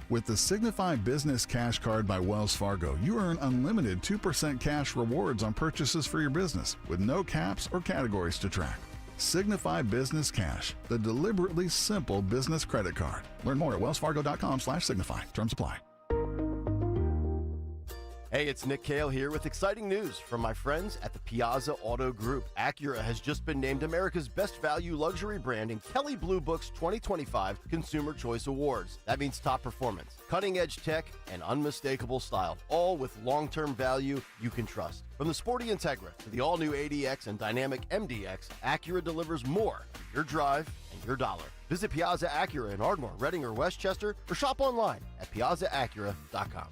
With the Signify Business Cash Card by Wells Fargo, you earn unlimited 2% cash rewards on purchases for your business with no caps or categories to track. Signify Business Cash, the deliberately simple business credit card. Learn more at wellsfargo.com/signify. Terms apply. Hey, it's Nick Cale here with exciting news from my friends at the Piazza Auto Group. Acura has just been named America's Best Value Luxury Brand in Kelley Blue Book's 2025 Consumer Choice Awards. That means top performance, cutting-edge tech, and unmistakable style, all with long-term value you can trust. From the sporty Integra to the all-new ADX and dynamic MDX, Acura delivers more for your drive and your dollar. Visit Piazza Acura in Ardmore, Reading, or Westchester, or shop online at piazzaacura.com.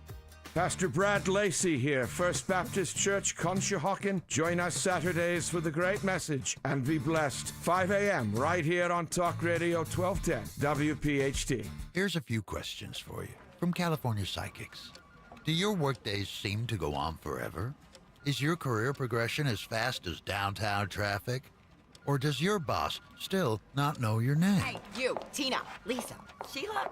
Pastor Brad Lacey here, First Baptist Church, Conshohocken. Join us Saturdays for the great message and be blessed. 5 a.m. right here on Talk Radio 1210 WPHT. Here's a few questions for you from California Psychics. Do your workdays seem to go on forever? Is your career progression as fast as downtown traffic? Or does your boss still not know your name? Hey, you, Tina, Lisa, Sheila,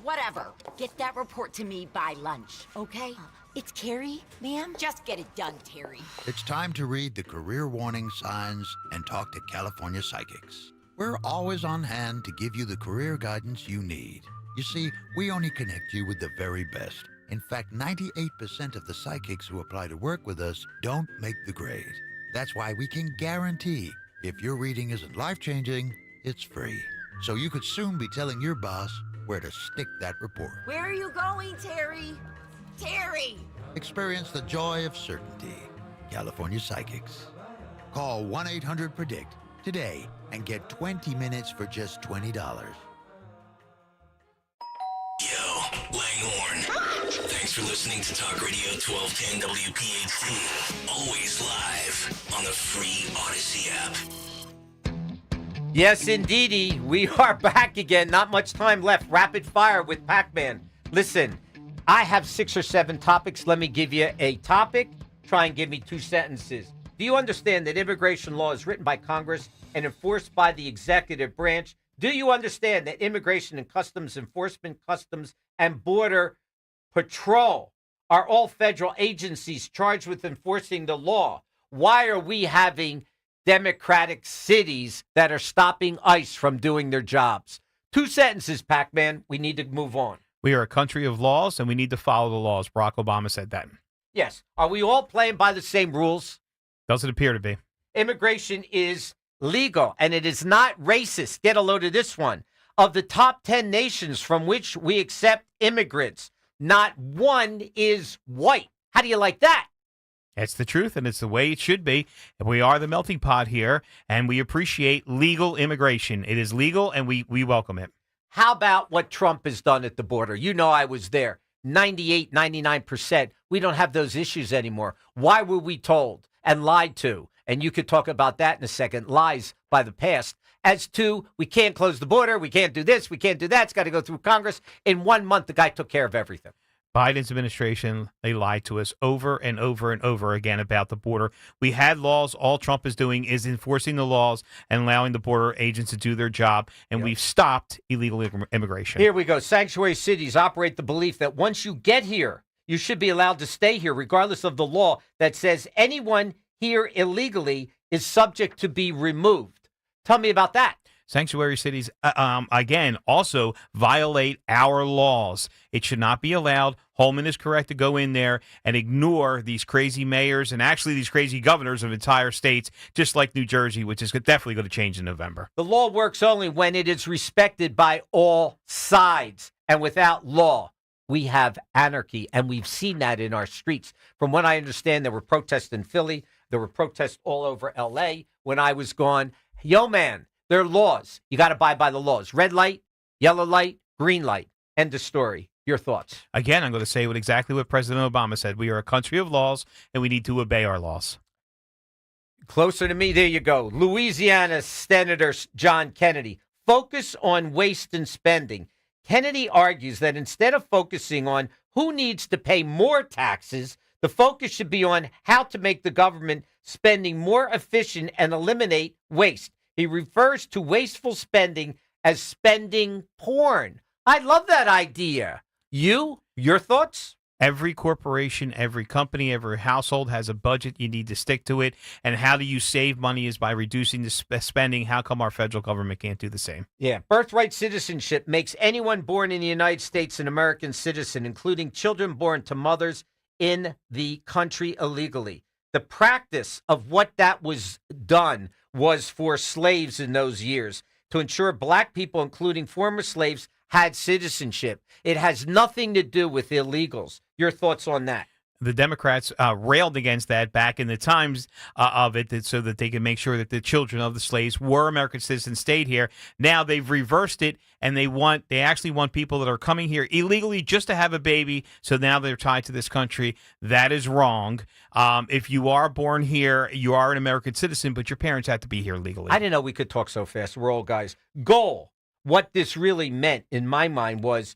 whatever. Get that report to me by lunch, okay? It's Carrie, ma'am. Just get it done, Terry. It's time to read the career warning signs and talk to California Psychics. We're always on hand to give you the career guidance you need. You see, we only connect you with the very best. In fact, 98% of the psychics who apply to work with us don't make the grade. That's why we can guarantee if your reading isn't life-changing, it's free. So you could soon be telling your boss where to stick that report. Where are you going, Terry? Terry! Experience the joy of certainty. California Psychics. Call 1-800-PREDICT today and get 20 minutes for just $20. Yo, Langhorne. Thanks for listening to Talk Radio 1210 WPHT. Always live on the free Odyssey app. Yes, indeedy. We are back again. Not much time left. Rapid fire with Pac-Man. Listen, I have 6 or 7 topics. Let me give you a topic. Try and give me 2 sentences. Do you understand that immigration law is written by Congress and enforced by the executive branch? Do you understand that Immigration and Customs Enforcement, Customs and Border Patrol are all federal agencies charged with enforcing the law? Why are we having Democratic cities that are stopping ICE from doing their jobs? 2 sentences, Pac-Man. We need to move on. We are a country of laws, and we need to follow the laws. Barack Obama said that. Yes. Are we all playing by the same rules? Doesn't appear to be. Immigration is legal, and it is not racist. Get a load of this one. Of the top 10 nations from which we accept immigrants, not one is white. How do you like that? It's the truth, and it's the way it should be. And we are the melting pot here, and we appreciate legal immigration. It is legal, and we welcome it. How about what Trump has done at the border? You know I was there. 98, 99%. We don't have those issues anymore. Why were we told and lied to? And you could talk about that in a second. Lies by the past. As to, we can't close the border, we can't do this, we can't do that. It's got to go through Congress. In 1 month, the guy took care of everything. Biden's administration, they lied to us over and over and over again about the border. We had laws. All Trump is doing is enforcing the laws and allowing the border agents to do their job, and we've stopped illegal immigration. Here we go. Sanctuary cities operate the belief that once you get here, you should be allowed to stay here, regardless of the law that says anyone here illegally is subject to be removed. Tell me about that. Sanctuary cities, again, also violate our laws. It should not be allowed. Holman is correct to go in there and ignore these crazy mayors and actually these crazy governors of entire states, just like New Jersey, which is definitely going to change in November. The law works only when it is respected by all sides. And without law, we have anarchy. And we've seen that in our streets. From what I understand, there were protests in Philly. There were protests all over L.A. when I was gone. Yo, man. There are laws. You got to abide by the laws. Red light, yellow light, green light. End of story. Your thoughts? Again, I'm going to say exactly what President Obama said. We are a country of laws, and we need to obey our laws. Closer to me, there you go. Louisiana Senator John Kennedy. Focus on waste and spending. Kennedy argues that instead of focusing on who needs to pay more taxes, the focus should be on how to make the government spending more efficient and eliminate waste. He refers to wasteful spending as spending porn. I love that idea. Your thoughts? Every corporation, every company, every household has a budget. You need to stick to it. And how do you save money is by reducing the spending. How come our federal government can't do the same? Yeah. Birthright citizenship makes anyone born in the United States an American citizen, including children born to mothers in the country illegally. The practice of what that was done was for slaves in those years to ensure black people, including former slaves, had citizenship. It has nothing to do with illegals. Your thoughts on that? The Democrats railed against that back in the times of it so that they could make sure that the children of the slaves were American citizens, stayed here. Now they've reversed it, and they actually want people that are coming here illegally just to have a baby, so now they're tied to this country. That is wrong. If you are born here, you are an American citizen, but your parents have to be here legally. I didn't know we could talk so fast. We're old guys. Goal. What this really meant, in my mind, was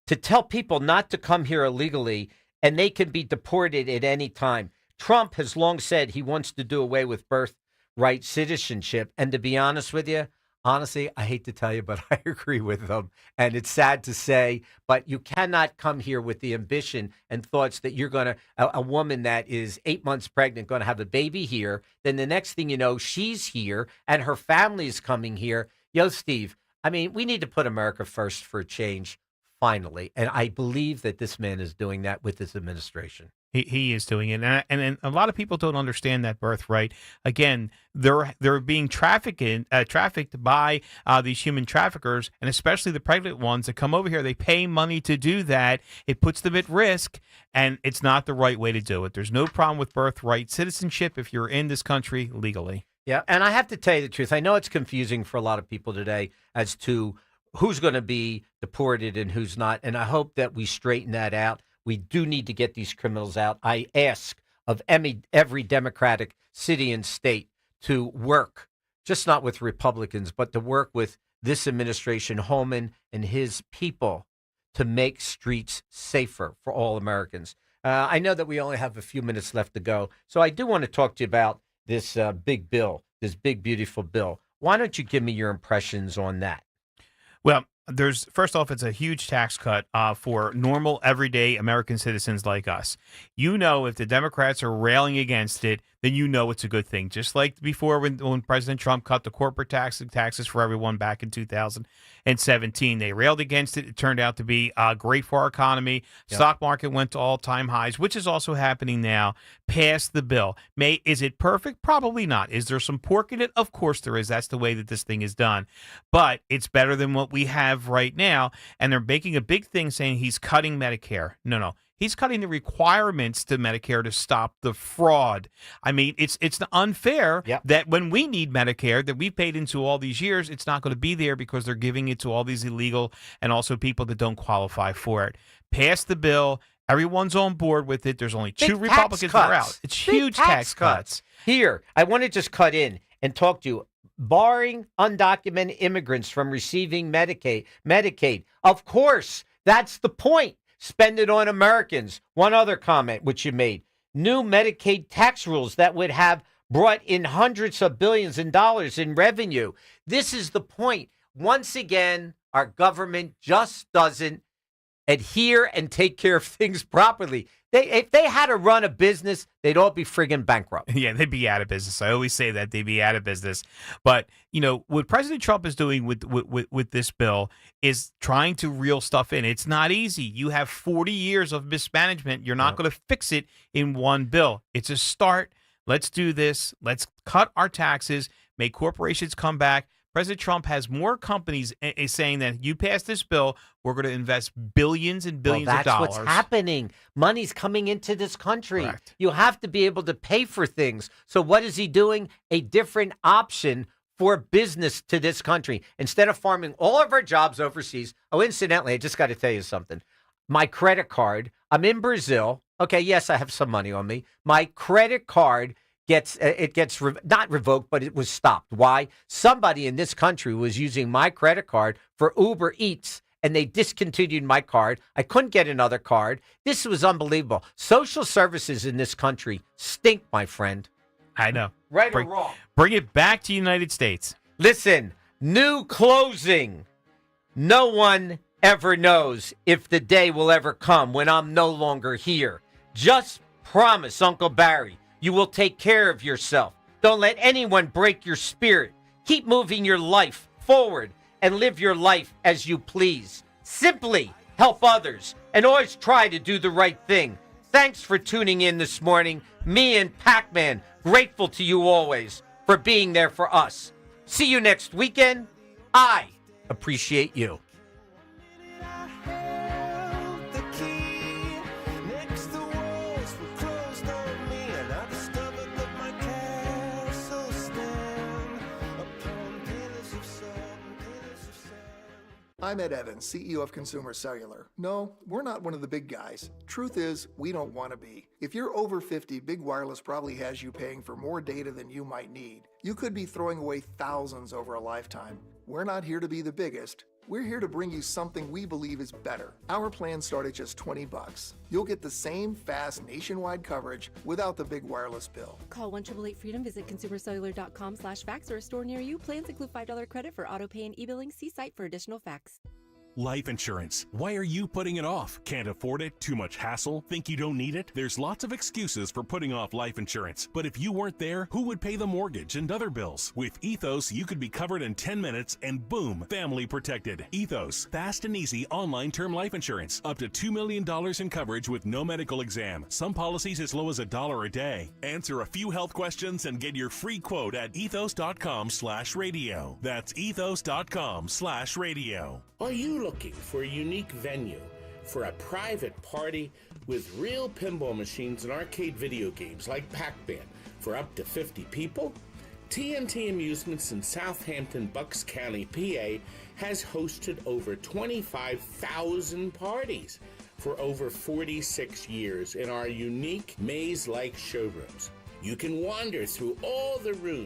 to tell people not to come here illegally, and they can be deported at any time. Trump has long said he wants to do away with birthright citizenship. And to be honest with you, honestly, I hate to tell you, but I agree with him. And it's sad to say, but you cannot come here with the ambition and thoughts that you're going to, a woman that is 8 months pregnant, going to have a baby here. Then the next thing you know, she's here and her family is coming here. Yo, Steve, I mean, we need to put America first for a change. Finally, and I believe that this man is doing that with this administration. He is doing it, and a lot of people don't understand that birthright. Again, they're being trafficked by these human traffickers, and especially the pregnant ones that come over here. They pay money to do that. It puts them at risk, and it's not the right way to do it. There's no problem with birthright citizenship if you're in this country legally. Yeah, and I have to tell you the truth. I know it's confusing for a lot of people today as to who's going to be deported and who's not. And I hope that we straighten that out. We do need to get these criminals out. I ask of every Democratic city and state to work, just not with Republicans, but to work with this administration, Holman and his people, to make streets safer for all Americans. I know that we only have a few minutes left to go. So I do want to talk to you about this big bill, this big, beautiful bill. Why don't you give me your impressions on that? Well, first off, it's a huge tax cut for normal, everyday American citizens like us. You know, if the Democrats are railing against it, then you know it's a good thing. Just like before when President Trump cut the corporate taxes for everyone back in 2017. They railed against it. It turned out to be great for our economy. Yep. Stock market went to all-time highs, which is also happening now. Passed the bill. Is it perfect? Probably not. Is there some pork in it? Of course there is. That's the way that this thing is done. But it's better than what we have right now. And they're making a big thing saying he's cutting Medicare. No. He's cutting the requirements to Medicare to stop the fraud. I mean, it's unfair that when we need Medicare that we've paid into all these years, it's not going to be there because they're giving it to all these illegal and also people that don't qualify for it. Pass the bill. Everyone's on board with it. There's only two Republicans that are out. It's huge tax cuts. Here, I want to just cut in and talk to you. Barring undocumented immigrants from receiving Medicaid, of course, that's the point. Spend it on Americans. One other comment which you made. New Medicaid tax rules that would have brought in hundreds of billions in dollars in revenue. This is the point. Once again, our government just doesn't adhere and take care of things properly. If they had to run a business, they'd all be friggin' bankrupt. Yeah, they'd be out of business. I always say that they'd be out of business. But, you know, what President Trump is doing with this bill is trying to reel stuff in. It's not easy. You have 40 years of mismanagement. You're not going to fix it in one bill. It's a start. Let's do this. Let's cut our taxes, make corporations come back. President Trump has more companies saying that you pass this bill, we're going to invest billions and billions of dollars. That's what's happening. Money's coming into this country. Correct. You have to be able to pay for things. So what is he doing? A different option for business to this country. Instead of farming all of our jobs overseas. Oh, incidentally, I just got to tell you something. My credit card, I'm in Brazil. Okay, yes, I have some money on me. My credit card gets not revoked, but it was stopped. Why? Somebody in this country was using my credit card for Uber Eats, and they discontinued my card. I couldn't get another card. This was unbelievable. Social services in this country stink, my friend. I know. Right or wrong? Bring it back to the United States. Listen, new closing. No one ever knows if the day will ever come when I'm no longer here. Just promise, Uncle Barry, you will take care of yourself. Don't let anyone break your spirit. Keep moving your life forward and live your life as you please. Simply help others and always try to do the right thing. Thanks for tuning in this morning. Me and Pac-Man, grateful to you always for being there for us. See you next weekend. I appreciate you. I'm Ed Evans, CEO of Consumer Cellular. No, we're not one of the big guys. Truth is, we don't want to be. If you're over 50, Big Wireless probably has you paying for more data than you might need. You could be throwing away thousands over a lifetime. We're not here to be the biggest. We're here to bring you something we believe is better. Our plans start at just $20. You'll get the same fast nationwide coverage without the big wireless bill. Call 1-888-FREEDOM, visit consumercellular.com/facts or a store near you. Plans include $5 credit for auto pay and e-billing. See site for additional facts. Life insurance. Why are you putting it off? Can't afford it? Too much hassle? Think you don't need it? There's lots of excuses for putting off life insurance. But if you weren't there, who would pay the mortgage and other bills? With Ethos, you could be covered in 10 minutes and boom, family protected. Ethos, fast and easy online term life insurance. Up to $2 million in coverage with no medical exam. Some policies as low as $1 a day. Answer a few health questions and get your free quote at ethos.com/radio. That's ethos.com/radio. Are you looking for a unique venue for a private party with real pinball machines and arcade video games like Pac-Man for up to 50 people? TNT Amusements in Southampton, Bucks County, PA has hosted over 25,000 parties for over 46 years in our unique maze-like showrooms. You can wander through all the rooms